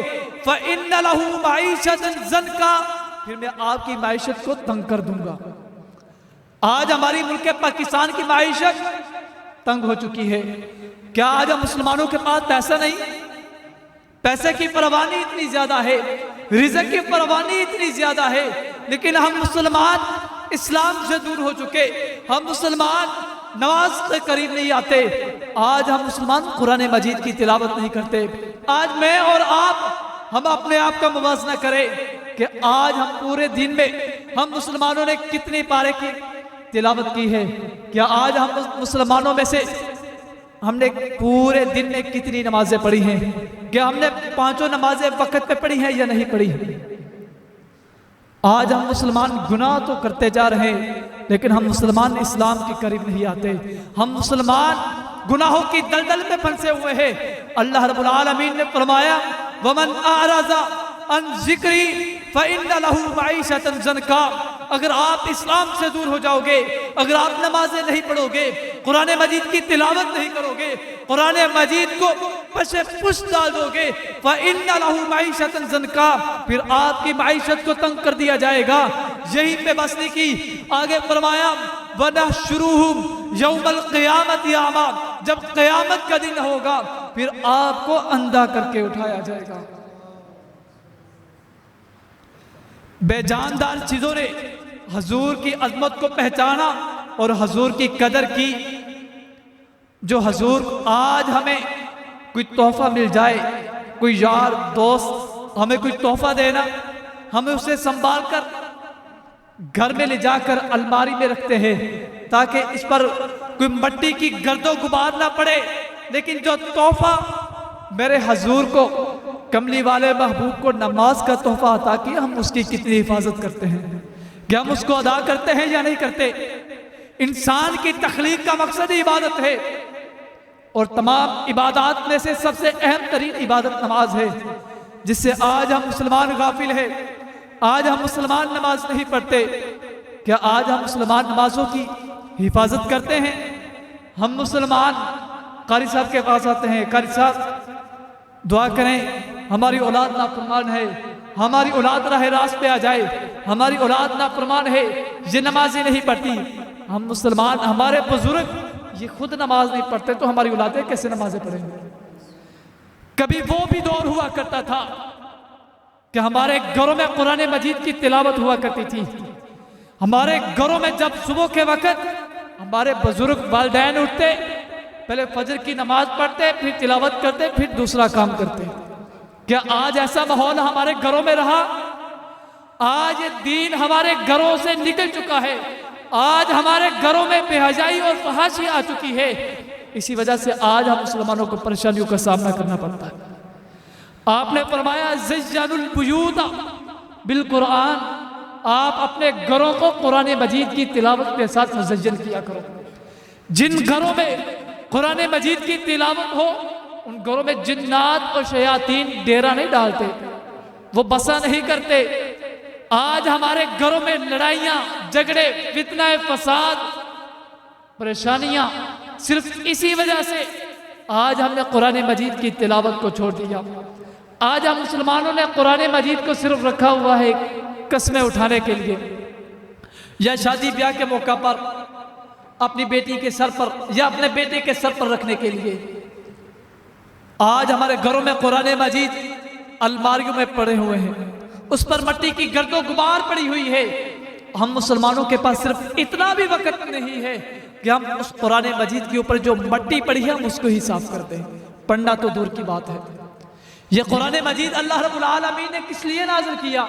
फ़इन्न लहू मईशतन ज़न्का, फिर मैं आपकी माइशत को तंग कर दूंगा। आज हमारी मुल्क पाकिस्तान की माइशत तंग हो चुकी है। क्या आज हम मुसलमानों के पास पैसा नहीं? पैसे की परवानी इतनी ज्यादा है, रिज़्क़ की परवानी इतनी ज्यादा है, लेकिन हम मुसलमान इस्लाम से दूर हो चुके। हम मुसलमान नमाज के करीब नहीं आते। आज हम मुसलमान कुरान मजीद की तिलावत नहीं करते। आज मैं और आप, हम अपने आप का मुवाज़ना करें कि आज हम पूरे दिन में हम मुसलमानों ने कितनी पारे की तिलावत की है। क्या आज हम मुसलमानों में से हमने पूरे दिन में कितनी नमाजें पढ़ी हैं? क्या हमने 5 नमाजें वक्त पे पढ़ी हैं या नहीं पढ़ी? आज हम मुसलमान गुनाह तो करते जा रहे हैं, लेकिन हम मुसलमान इस्लाम के करीब नहीं आते। हम मुसलमान गुनाहों की दलदल में फंसे हुए हैं। अल्लाह रब्बुल आलमीन ने फरमाया, वमन आरज़ा अन ज़िक्री फ़इन्न लहू मईशतन ज़न्का। अगर आप इस्लाम से दूर हो जाओगे, अगर आप नमाजें नहीं पढ़ोगे, कुरान मजीद की तिलावत नहीं करोगे, कुरान मजीद को पशे पुश डाल दोगे, फ़इन्न लहू मईशतन ज़न्का, फिर आपकी माइशत को तंग कर दिया जाएगा। यहीं पे बस नहीं की, आगे फरमाया, वनहशुरुहुम यौमल क़ियामत यामा। जब क़यामत का दिन होगा, फिर आपको अंधा करके उठाया जाएगा। बेजानदार चीजों ने हजूर की अजमत को पहचाना और हजूर की कदर की। जो हजूर आज हमें कोई तोहफा मिल जाए, कोई यार दोस्त हमें कोई तोहफा देना, हमें उसे संभाल कर घर में ले जाकर अलमारी में रखते हैं ताकि इस पर कोई मिट्टी की गर्दो गुबार ना पड़े। लेकिन जो तोहफा मेरे हजूर को, कमली वाले महबूब को नमाज का तोहफा अता किया, हम उसकी कितनी हिफाजत करते हैं? क्या हम उसको अदा करते हैं या नहीं करते? इंसान की तख्लीक का मकसद ही इबादत है और तमाम इबादत में से सबसे अहम तरीन इबादत नमाज है, जिससे आज हम मुसलमान गाफिल है। आज हम मुसलमान नमाज नहीं पढ़ते। क्या आज हम मुसलमान नमाजों की हिफाजत करते हैं? हम मुसलमान कारी साहब के पास आते हैं, कारी साहब दुआ करें, हमारी औलाद नाफरमान है, हमारी औलाद राह रास्त पे आ जाए, हमारी औलाद नाफरमान है, ये नमाजें नहीं पढ़ती, हम मुसलमान, हमारे बुजुर्ग ये खुद नमाज नहीं पढ़ते तो हमारी औलादें कैसे नमाजें पढ़ेंगे। कभी वो भी दौर हुआ करता था कि हमारे घरों में कुरान मजीद की तिलावत हुआ करती थी। हमारे घरों में जब सुबह के वक्त हमारे बुजुर्ग वालिदैन उठते, पहले फजर की नमाज पढ़ते, फिर तिलावत करते, फिर दूसरा काम करते। क्या आज ऐसा माहौल हमारे घरों में रहा? आज दीन हमारे घरों से निकल चुका है। आज हमारे घरों में बेहयाई और फहाशी आ चुकी है। इसी वजह से आज हम मुसलमानों को परेशानियों का सामना करना पड़ता है। आपने फरमाया ज़य्यनुल बुयूत बिल कुरान, आप अपने घरों को कुरान मजीद की तिलावत के साथ मुज़य्यन किया करो। जिन घरों में कुरान मजीद की तिलावत हो उन घरों में जिन्नात और शयातीन डेरा नहीं डालते, वो बसा नहीं करते। आज हमारे घरों में लड़ाइयाँ, झगड़े, फितना, फसाद, परेशानियाँ सिर्फ इसी वजह से आज हमने कुरान मजीद की तिलावत को छोड़ दिया। आज हम मुसलमानों ने कुरान मजीद को सिर्फ रखा हुआ है कस्में उठाने के लिए, या शादी ब्याह के मौका पर अपनी बेटी के सर पर या अपने बेटे के सर पर रखने के लिए। आज हमारे घरों में कुरान मजीद अलमारियों में पड़े हुए हैं, उस पर मट्टी की गर्दो गुबार पड़ी हुई है। हम मुसलमानों के पास सिर्फ इतना भी वक्त नहीं है कि हम उस कुरान मजीद के ऊपर जो मट्टी पड़ी है हम उसको ही साफ कर दें। पढ़ना तो दूर की बात है। ये कुरान मजीद अल्लाह रब्बुल आलमीन ने किस लिए नाज़िल किया?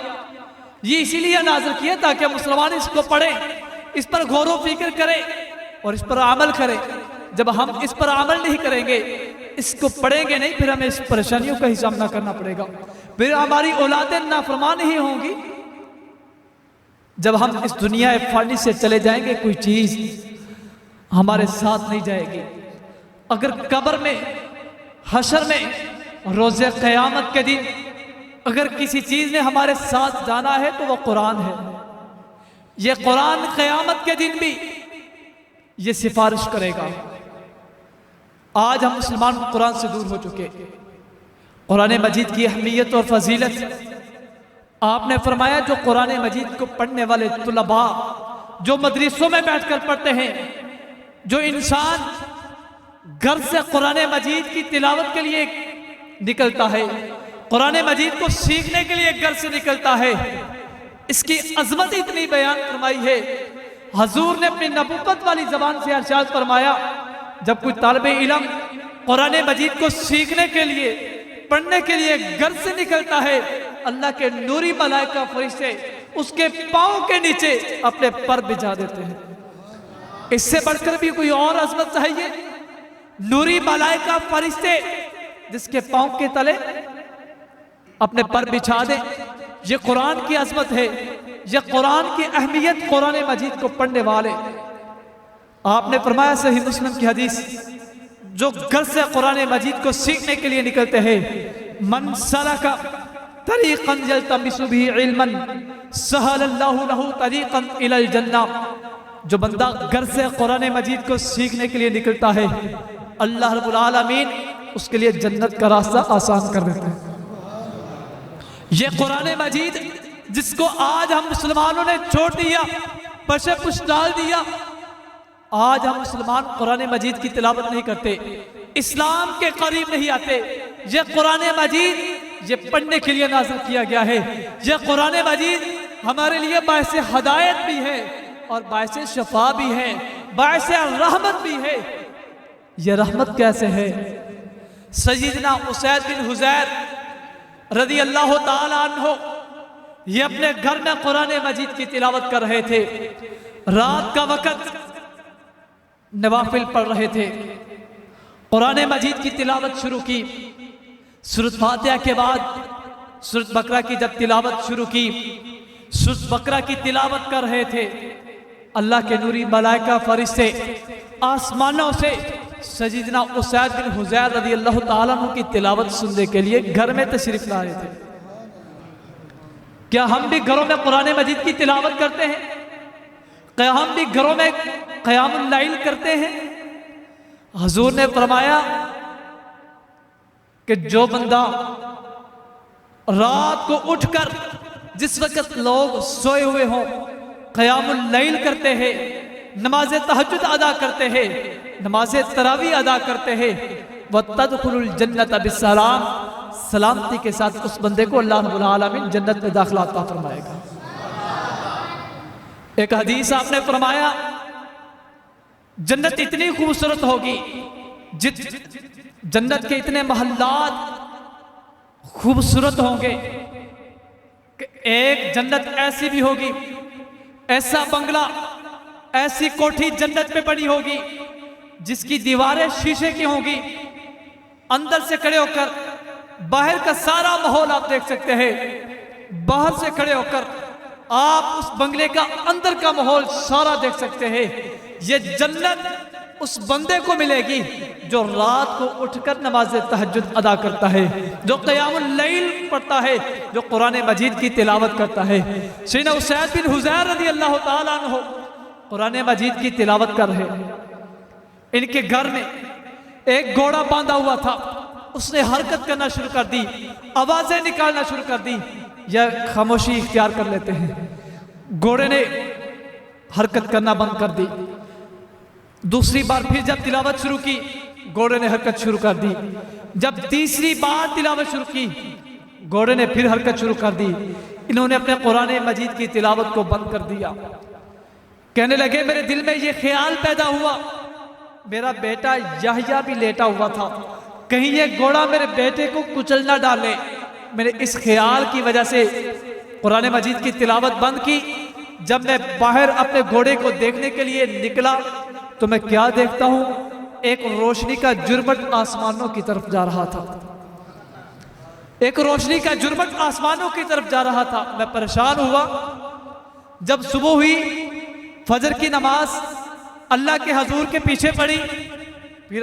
ये इसीलिए नाज़िल किया ताकि मुसलमान इसको पढ़ें, इस पर गौर व फिक्र करें और इस पर अमल करें। जब हम इस पर अमल नहीं करेंगे, इसको पढ़ेंगे नहीं, फिर हमें इस परेशानियों का ही सामना करना पड़ेगा। फिर हमारी औलादें नाफरमान ही होंगी। जब हम इस दुनिया फानी से चले जाएंगे, कोई चीज हमारे साथ नहीं जाएगी। अगर कब्र में, हशर में, रोज़े क़यामत के दिन अगर किसी चीज ने हमारे साथ जाना है तो वो कुरान है। ये कुरान क़यामत के दिन भी ये सिफारिश करेगा। आज हम मुसलमान कुरान से दूर हो चुके। कुरान मजीद की अहमियत और फजीलत आपने फरमाया, जो कुरान मजीद को पढ़ने वाले तुलबा जो मदरसों में बैठकर पढ़ते हैं, जो इंसान घर से कुरान मजीद की तिलावत के लिए निकलता है, कुरान मजीद को सीखने के लिए घर से निकलता है, इसकी अजमत इतनी बयान फरमाई है। हजूर ने अपनी नबूवत वाली जबान से इरशाद फरमाया, जब कोई तालिब इल्म कुरान मजीद को सीखने के लिए, पढ़ने के लिए घर से निकलता है, अल्लाह के नूरी मलाइका फरिश्ते उसके पांव के नीचे अपने पर बिछा देते हैं। इससे बढ़कर भी कोई और अजमत चाहिए? नूरी मलाइका फरिश्ते जिसके पांव के तले अपने पर बिछा दे। ये कुरान की अजमत है, ये कुरान की अहमियत, कुरान मजीद को पढ़ने वाले। आपने फरमाया सही मुस्लिम की हदीस, जो घर से कुरान मजीद को सीखने के लिए निकलते हैं, मन सलका तरीक़न यल्तमिसु बिही इल्मन सहलल्लाहु लहू तरीक़न इलल जन्नह। जो बंदा घर से कुरान मजीद को सीखने के लिए निकलता है, अल्लाह रब्बुल आलमीन उसके लिए जन्नत का रास्ता आसान कर देते हैं। ये कुरान मजीद जिसको आज हम मुसलमानों ने छोड़ दिया, पशे पुश डाल दिया, आज हम मुसलमान कुरान मजीद की तिलावत नहीं करते, इस्लाम के करीब नहीं आते। ये कुरान मजीद ये पढ़ने के लिए नाज़िल किया गया है। ये कुरान मजीद हमारे लिए बाइसे हदायत भी है और बाइसे शफा भी है, बाइसे रहमत भी है। ये रहमत कैसे है? सय्यदना उसैद बिन हुज़ैर रज़ी अल्लाह ताला अन्हु ये अपने घर में कुरान मजीद की तिलावत कर रहे थे। रात का वक़्त नवाफिल पढ़ रहे थे, कुरान मजीद की तिलावत शुरू की। सूरत फातिहा के बाद सूरत बकरा की जब तिलावत शुरू की, सूरत बकरा की तिलावत कर रहे थे। अल्लाह के नूरी मलाइका फरिश्ते आसमानों से सय्यदना उसैद बिन हुज़ैर रज़ी अल्लाह ताला अन्हु की तिलावत सुनने के लिए घर में तशरीफ ला रहे थे। क्या हम भी घरों में कुरान मजीद की तिलावत करते हैं? क्या हम भी घरों में क़यामुल लैल करते हैं? हुजूर ने फरमाया कि जो बंदा रात को उठकर, जिस वक्त लोग सोए हुए हों, क़यामुल लैल करते हैं, नमाज तहज्जुद अदा करते हैं, नमाज तरावी अदा करते हैं, वह तदखुलुल जन्नत बिस्सलाम, सलामती के साथ उस बंदे को अल्लाह रब्बुल आलमीन जन्नत में दाखिला अता फरमाएगा। एक हदीस आपने फरमाया जन्नत इतनी खूबसूरत होगी, जन्नत के इतने महल्लात खूबसूरत होंगे कि एक जन्नत ऐसी भी होगी, ऐसा बंगला, ऐसी कोठी जन्नत में बनी होगी जिसकी दीवारें शीशे की होंगी। अंदर से खड़े होकर बाहर का सारा माहौल आप देख सकते हैं, बाहर से खड़े होकर आप उस बंगले का अंदर का माहौल सारा देख सकते हैं। ये जन्नत उस बंदे को मिलेगी जो रात को उठकर नमाज तहज्जुद अदा करता है, जो क़यामुल लैल पढ़ता है, जो कुरान मजीद की तिलावत करता है। सैयदना उसैद बिन हुज़ैर रज़ी अल्लाह ताला अन्हु कुरान मजीद की तिलावत कर रहे। इनके घर में एक घोड़ा बांधा हुआ था, उसने हरकत करना शुरू कर दी, आवाजें निकालना शुरू कर दी। यह खामोशी इख्तियार कर लेते हैं। घोड़े ने हरकत करना बंद कर दी। दूसरी बार फिर जब तिलावत शुरू की, घोड़े ने हरकत शुरू कर दी। जब तीसरी बार तिलावत शुरू की, घोड़े ने फिर हरकत शुरू कर दी। इन्होंने अपने कुरान मजीद की तिलावत को बंद कर दिया। कहने लगे मेरे दिल में ये ख्याल पैदा हुआ, मेरा बेटा यहया भी लेटा हुआ था, कहीं ये घोड़ा मेरे बेटे को कुचल ना डाले। मैंने इस ख्याल की वजह से कुरान मजीद की तिलावत बंद की। जब मैं बाहर अपने घोड़े को देखने के लिए निकला तो मैं क्या देखता हूं, एक रोशनी का जुर्मट आसमानों की तरफ जा रहा था। एक रोशनी का जुर्मट आसमानों की तरफ जा रहा था। मैं परेशान हुआ। जब सुबह हुई, फजर की नमाज अल्लाह के हजूर के पीछे पड़ी, फिर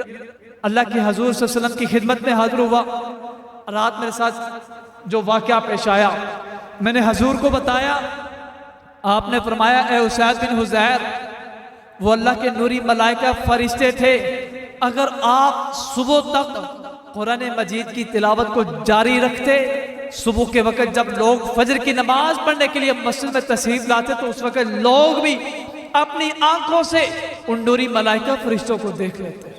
अल्लाह के हजूर सल्लल्लाहु अलैहि वसल्लम की खिदमत में हाजिर हुआ। रात मेरे साथ जो वाक़या पेश आया मैंने हजूर को बताया। आपने फरमाया ए उसैद बिन हुज़ैर, वो अल्लाह के नूरी मलाइका फरिश्ते थे, अगर आप सुबह तक कुरान मजीद की तिलावत को जारी रखते, सुबह के वक्त जब लोग फजर की नमाज पढ़ने के लिए मस्जिद में तशरीफ लाते तो उस वक्त लोग भी अपनी आंखों से उन नूरी मलाइका फरिश्तों को देख लेते।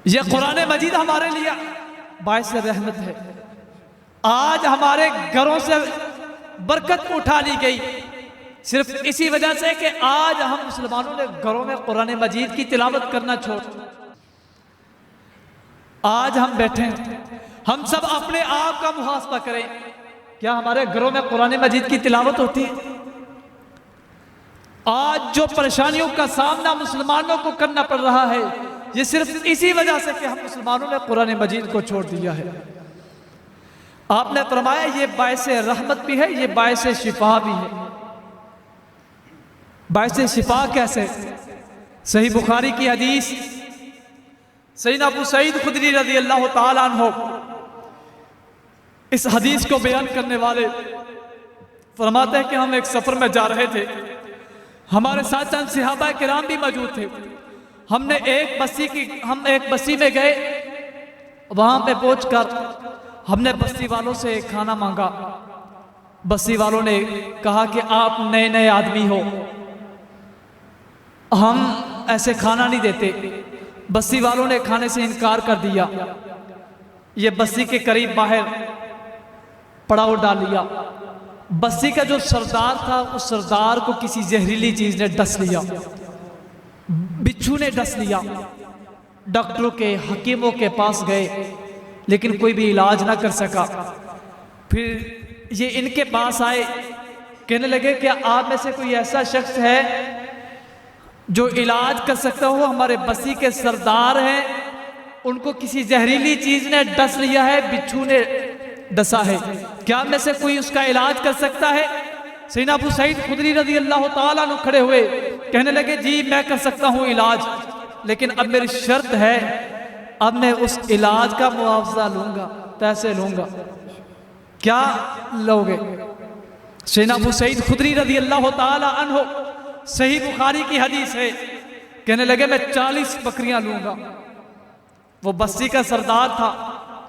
यह कुरान मजीद हमारे लिए बाइस रहमत है। आज हमारे घरों से बरकत उठा ली गई सिर्फ इसी वजह से कि आज हम मुसलमानों ने घरों में कुरान मजीद की तिलावत करना छोड़। आज हम बैठे हैं, हम सब अपने आप का मुहासबा करें, क्या हमारे घरों में कुरान मजीद की तिलावत होती है? आज जो परेशानियों का सामना मुसलमानों को करना पड़ रहा है, ये सिर्फ इसी वजह से कि हम मुसलमानों ने कुरान मजीद को छोड़ दिया है। आपने फरमाया ये बायस रहमत भी है, ये बायस शिफा भी है। बायस शिफा कैसे? सही बुखारी की हदीस, सैयदना अबू सईद खुदरी रज़ी अल्लाह ताला अन्हु इस हदीस को बयान करने वाले फरमाते हैं कि हम एक सफर में जा रहे थे, हमारे साथ चंद सहाबा किराम भी मौजूद थे। हम एक बस्ती में गए, वहां पे पहुंचकर हमने बस्ती वालों से खाना मांगा। बस्ती वालों ने कहा कि आप नए नए आदमी हो, हम ऐसे खाना नहीं देते। बस्ती वालों ने खाने से इनकार कर दिया। ये बस्ती के करीब बाहर पड़ाव डाल लिया। बस्ती का जो सरदार था, उस सरदार को किसी जहरीली चीज ने डस लिया, बिच्छू ने डस लिया। डॉक्टरों के, हकीमों के पास गए, लेकिन कोई भी इलाज ना कर सका। फिर ये इनके पास आए, कहने लगे कि आप में से कोई ऐसा शख्स है जो इलाज कर सकता हो? हमारे बस्ती के सरदार हैं, उनको किसी जहरीली चीज ने डस लिया है, बिच्छू ने डसा है, क्या में से कोई उसका इलाज कर सकता है? सैयदना अबू सईद खुदरी रज़ी अल्लाह ताला अन्हु खड़े हुए, कहने लगे जी मैं कर सकता हूँ इलाज, लेकिन अब मेरी शर्त है, अब मैं उस इलाज का मुआवजा लूंगा, पैसे लूंगा। क्या लोगे? सैयदना अबू सईद खुदरी रज़ी अल्लाह ताला अन्हु, सही बुखारी की हदीस है, कहने लगे मैं 40 बकरियां लूंगा। वो बस्ती का सरदार था,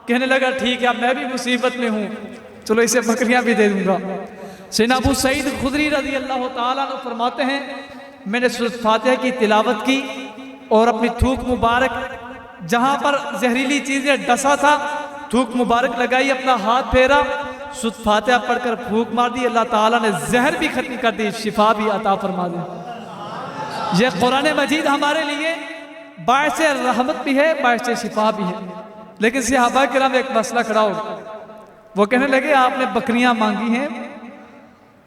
कहने लगा ठीक है मैं भी मुसीबत में हूं, चलो इसे बकरियां भी दे दूंगा। सैयदना अबू सईद खुदरी रज़ी अल्लाह ताला अन्हु फरमाते हैं मैंने सूरत फातिहा की तिलावत की और अपनी थूक मुबारक जहां पर जहरीली चीजें डसा था थूक मुबारक लगाई, अपना हाथ फेरा, सूरत फातिहा पढ़कर फूक मार दी, अल्लाह ताला ने जहर भी खत्म कर दी, शिफा भी अता फरमा दी। ये कुरान मजीद हमारे लिए बायस रहमत भी है, बायस शिफा भी है। लेकिन सहाबा किराम एक मसला खड़ा हो, वो कहने लगे आपने बकरियां मांगी हैं,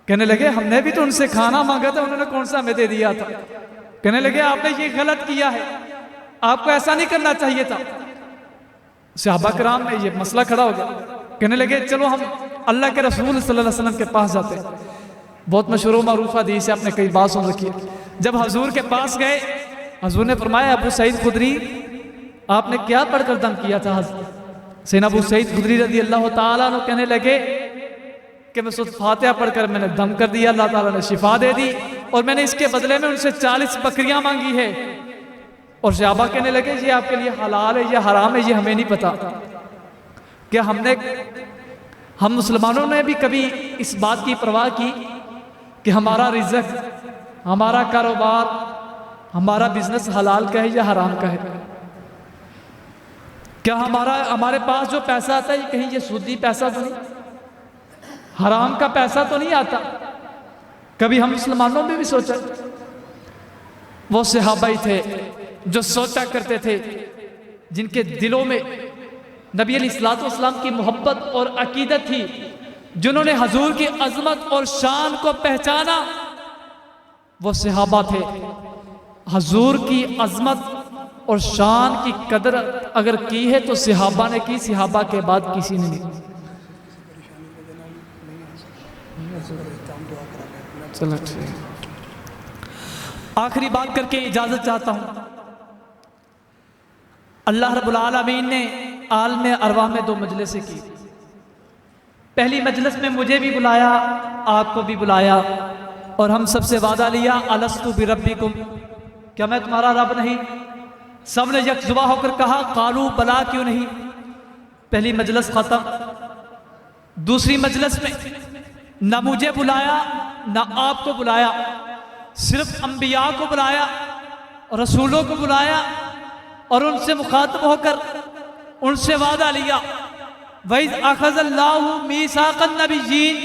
कहने लगे हमने भी तो उनसे खाना मांगा था, उन्होंने कौन सा हमें दे दिया था। कहने लगे आपने ये गलत किया है, आपको ऐसा नहीं करना चाहिए था। सहाबा किराम में ये मसला खड़ा हो गया, कहने लगे चलो हम अल्लाह के रसूल सल्लल्लाहु अलैहि वसल्लम के पास जाते हैं। बहुत मशहूर मरूफ हदीस है, आपने कई बात सुन रखी है। जब हजूर के पास गए, हजूर ने फरमाया अबू सईद खुदरी आपने क्या पढ़कर दम किया था। सैयदना अबू सईद खुदरी रज़ी अल्लाह ताला अन्हु कहने लगे कि मैं सूरत फातिहा पढ़कर मैंने दम कर दिया, अल्लाह ताला ने शिफा दे दी और मैंने इसके बदले में उनसे 40 बकरियां मांगी है। और सहाबा कहने लगे ये आपके लिए हलाल है या हराम है ये हमें नहीं पता। क्या हम मुसलमानों ने भी कभी इस बात की परवाह की कि हमारा रिज़्क, हमारा कारोबार, हमारा बिजनेस हलाल का है या हराम का है? क्या हमारे पास जो पैसा आता है कहीं ये सूदी पैसा तो नहीं, हराम का पैसा तो नहीं आता? कभी हम मुसलमानों में भी सोचा? वो सहाबा ही थे जो सोचा करते थे, जिनके दिलों में नबी अलैहिस्सलाम की मोहब्बत और अकीदत थी, जिन्होंने हजूर की अजमत और शान को पहचाना, वो सहाबा थे। हजूर की अजमत और शान की कदर अगर की है तो सहाबा ने की, सहाबा के बाद किसी ने नहीं। चलो ठीक, आखिरी बात करके इजाजत चाहता हूं। अल्लाह रब्बुल आलमीन ने आलम अरवाह में 2 मजलिसें की। पहली मजलिस में मुझे भी बुलाया, आपको भी बुलाया और हम सबसे वादा लिया अलस्तु बिरब्बिकुम, क्या मैं तुम्हारा रब नहीं? सब ने यकजुबा होकर कहा कालू बला क्यों नहीं। पहली मजलिस खत्म। दूसरी मजलिस में ना मुझे बुलाया ना आपको बुलाया, सिर्फ अंबिया को बुलाया, रसूलों को बुलाया और उनसे मुखातब होकर उनसे वादा लिया वइज़ अख़ज़ल्लाहु मीसाक़न नबिय्यीन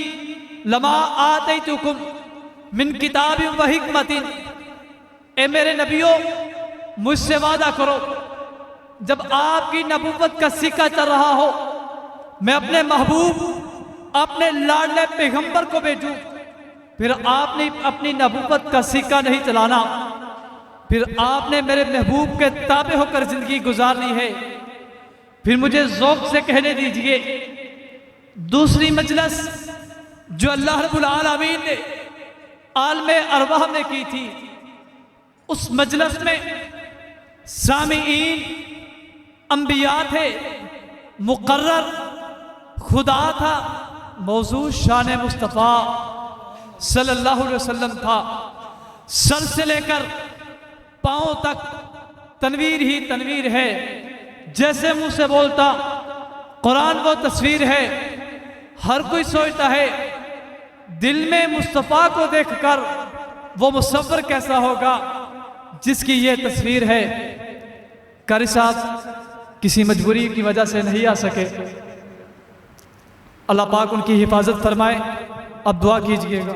लमा आतैतुकुम मिन किताबिन व हिकमतिन। ए मेरे नबियों मुझसे वादा करो जब आपकी नबूवत का सिक्का चल रहा हो, मैं अपने महबूब अपने लाडले पैगंबर को भेजूं, फिर आपने अपनी नबूवत का सिक्का नहीं चलाना, फिर आपने मेरे महबूब के ताबे होकर जिंदगी गुजारनी है। फिर मुझे ज़ौक़ से कहने दीजिए दूसरी मजलिस जो अल्लाह रब्बुल आलमीन ने आलम अरवाह में की थी, उस मजलिस में सामीईन अंबिया थे, मुकर्रर खुदा था, मौजू शान मुस्तफ़ा सल्लल्लाहु अलैहि वसल्लम था। सर से लेकर पांव तक तनवीर ही तनवीर है, जैसे मुंह से बोलता कुरान वो तस्वीर है। हर कोई सोचता है दिल में मुस्तफ़ा को देखकर वो मुसव्वर कैसा होगा जिसकी ये तस्वीर है। कारी साहब किसी मजबूरी की वजह से नहीं आ सके, अल्लाह पाक उनकी हिफाजत फरमाए। अब दुआ कीजिएगा।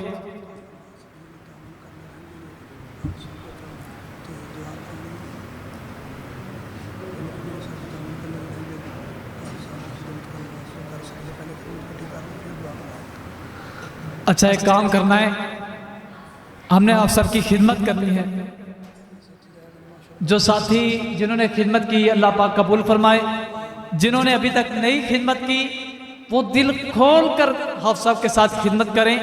अच्छा एक काम करना है, हमने आप सबकी खिदमत करनी है। जो साथी जिन्होंने खिदमत की अल्लाह पाक कबूल फरमाए, जिन्होंने अभी तक नई खिदमत की वो दिल खोल कर हाफ साहब के साथ खिदमत करें।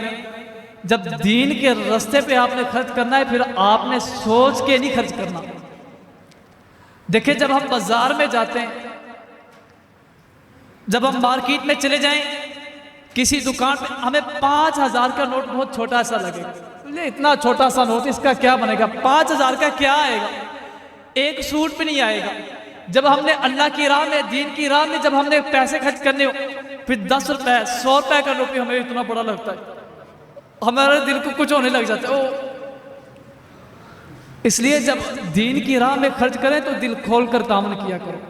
जब दीन के रास्ते पे आपने खर्च करना है फिर आपने सोच के नहीं खर्च करना। देखिए जब हम बाजार में जाते हैं, जब हम मार्केट में चले जाएं, किसी दुकान पे हमें 5000 का नोट बहुत छोटा सा लगेगा, इतना छोटा सा नोट इसका क्या बनेगा, 5000 का क्या आएगा। एक सूट भी नहीं आएगा। जब हमने अल्लाह की राह में, दीन की राह में जब हमने पैसे खर्च करने हो, फिर 10 रुपए 100 रुपए का रुपये हमें इतना बड़ा लगता है, हमारे दिल को कुछ होने लग जाता है। ओ इसलिए जब दीन की राह में खर्च करें तो दिल खोल कर तामन किया करो।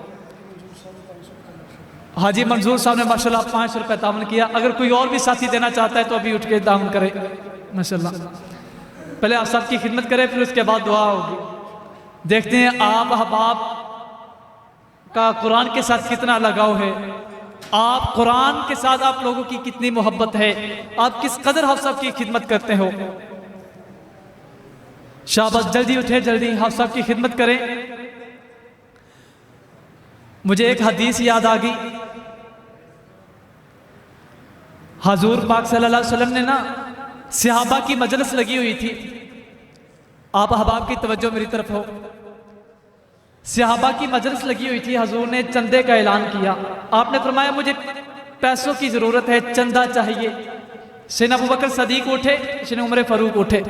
हाजी मंजूर साहब ने माशाल्लाह 5 रुपए तामन किया। अगर कोई और भी साथी देना चाहता है तो अभी उठ के तामन करे माशाल्लाह। पहले आप सबकी खिदमत करें, फिर उसके बाद दुआ होगी। देखते हैं आप अहबाब का कुरान के साथ कितना लगाव है, आप कुरान के साथ आप लोगों की कितनी मोहब्बत है, आप किस कदर आप सबकी खिदमत करते हो। शाबाश, जल्दी उठे, जल्दी आप सबकी खिदमत करें। मुझे एक हदीस याद आ गई। हजूर पाक सल्लल्लाहु अलैहि वसल्लम ने ना सहाबा की मजलिस लगी हुई थी। आप अहबाब की तवज्जो मेरी तरफ हो। सहाबा की मजलिस लगी हुई थी, हजूर ने चंदे का ऐलान किया। आपने फरमाया मुझे पैसों की जरूरत है, चंदा चाहिए। सैयदना अबू बकर सदीक उठे, सैयदना उमर फारूक उठे।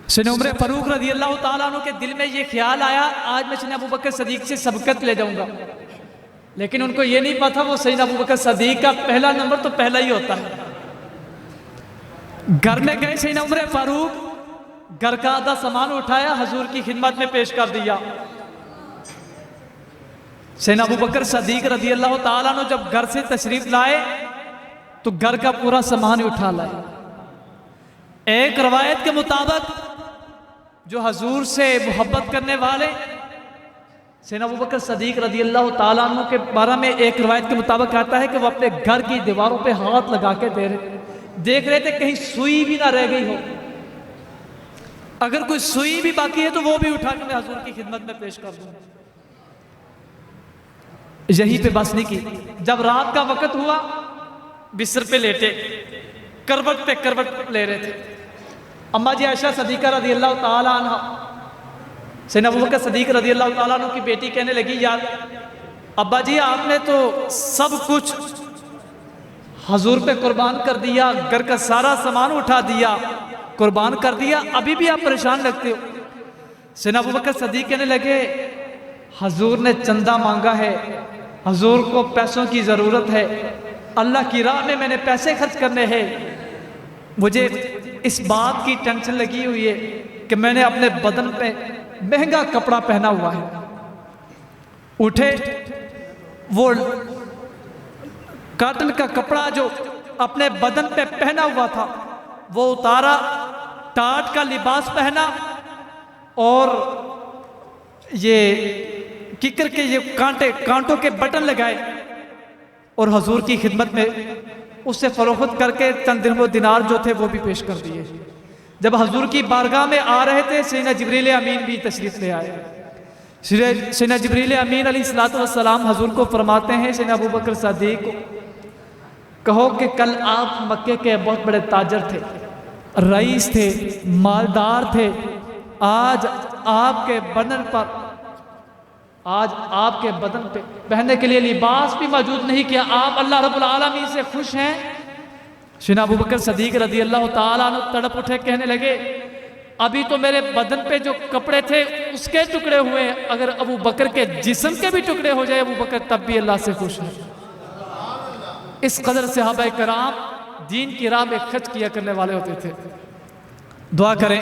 सैयदना उमर फारूक रज़ी अल्लाह ताला अन्हु के दिल में ये ख्याल आया, आज मैं सैयदना अबू बकर सदीक से सबकत ले जाऊंगा। लेकिन उनको ये नहीं पता वो सैयदना अबू बकर सदीक का पहला नंबर तो पहला ही होता है। घर में गए सैयदना उमर फारूक, घर का आधा सामान उठाया, हजूर की खिदमत में पेश कर दिया। सैयदना अबू बकर सदीक रज़ी अल्लाह ताला अन्हु जब घर से तशरीफ लाए तो घर का पूरा सामान ही उठा लाए। एक रवायत के मुताबिक जो हजूर से मोहब्बत करने वाले सैयदना अबू बकर सदीक रज़ी अल्लाह ताला अन्हु के बारे में एक रवायत के मुताबिक आता है कि वो अपने घर की दीवारों पे हाथ लगा के देख रहे थे कहीं सुई भी ना रह गई हो। अगर कोई सुई भी बाकी है तो वो भी उठा के मैं हजूर की खिदमत में पेश कर दूं। यहीं पे बस नहीं की। जब रात का वक्त हुआ, बिस्तर पे लेटे, करवट पे करवट ले रहे थे। अम्मा जी आयशा सदीका रज़ी अल्लाह ताला अन्हा, सैयदना अबू बकर सदीक रज़ी अल्लाह ताला अन्हु की बेटी कहने लगी, यार अब्बा जी आपने तो सब कुछ हजूर पे कुर्बान कर दिया, घर का सारा सामान उठा दिया, कुर्बान कर दिया, अभी भी आप परेशान लगते हो। सैयदना अबू बकर सदीक कहने लगे, हजूर ने चंदा मांगा है, हजूर को पैसों की ज़रूरत है, अल्लाह की राह में मैंने पैसे खर्च करने हैं। मुझे इस बात की टेंशन लगी हुई है कि मैंने अपने बदन पे महंगा कपड़ा पहना हुआ है। उठे, वो कॉटन का कपड़ा जो अपने बदन पे पहना हुआ था वो उतारा, टाट का लिबास पहना और ये किकर के ये कांटों के बटन लगाए और हजूर की खिदमत में उससे फरोख्त करके चंद दिरहम दिनार जो थे वो भी पेश कर दिए। जब हजूर की बारगाह में आ रहे थे, सैयदना जिब्रील अमीन भी तशरीफ ले आए। सैयदना जिब्रील अमीन अलैहिस्सलातु वस्सलाम हजूर को फरमाते हैं, सैयदना अबू बकर सदीक को कहो कि कल आप मक्के के बहुत बड़े ताजर थे, रईस थे, मालदार थे, आज आपके बदन पे पहनने के लिए लिबास भी मौजूद नहीं किया। आप अल्लाह रब्बुल आलमीन से खुश हैं। सैयदना अबू बकर सदीक रज़ी अल्लाह ताला अन्हु तड़प उठे, कहने लगे, अभी तो मेरे बदन पे जो कपड़े थे उसके टुकड़े हुए, अगर अबू बकर के जिस्म के भी टुकड़े हो जाए अबू बकर तब भी अल्लाह से खुश है। इस कदर सहाबा कराम दीन की राह में खर्च किया करने वाले होते थे। दुआ करें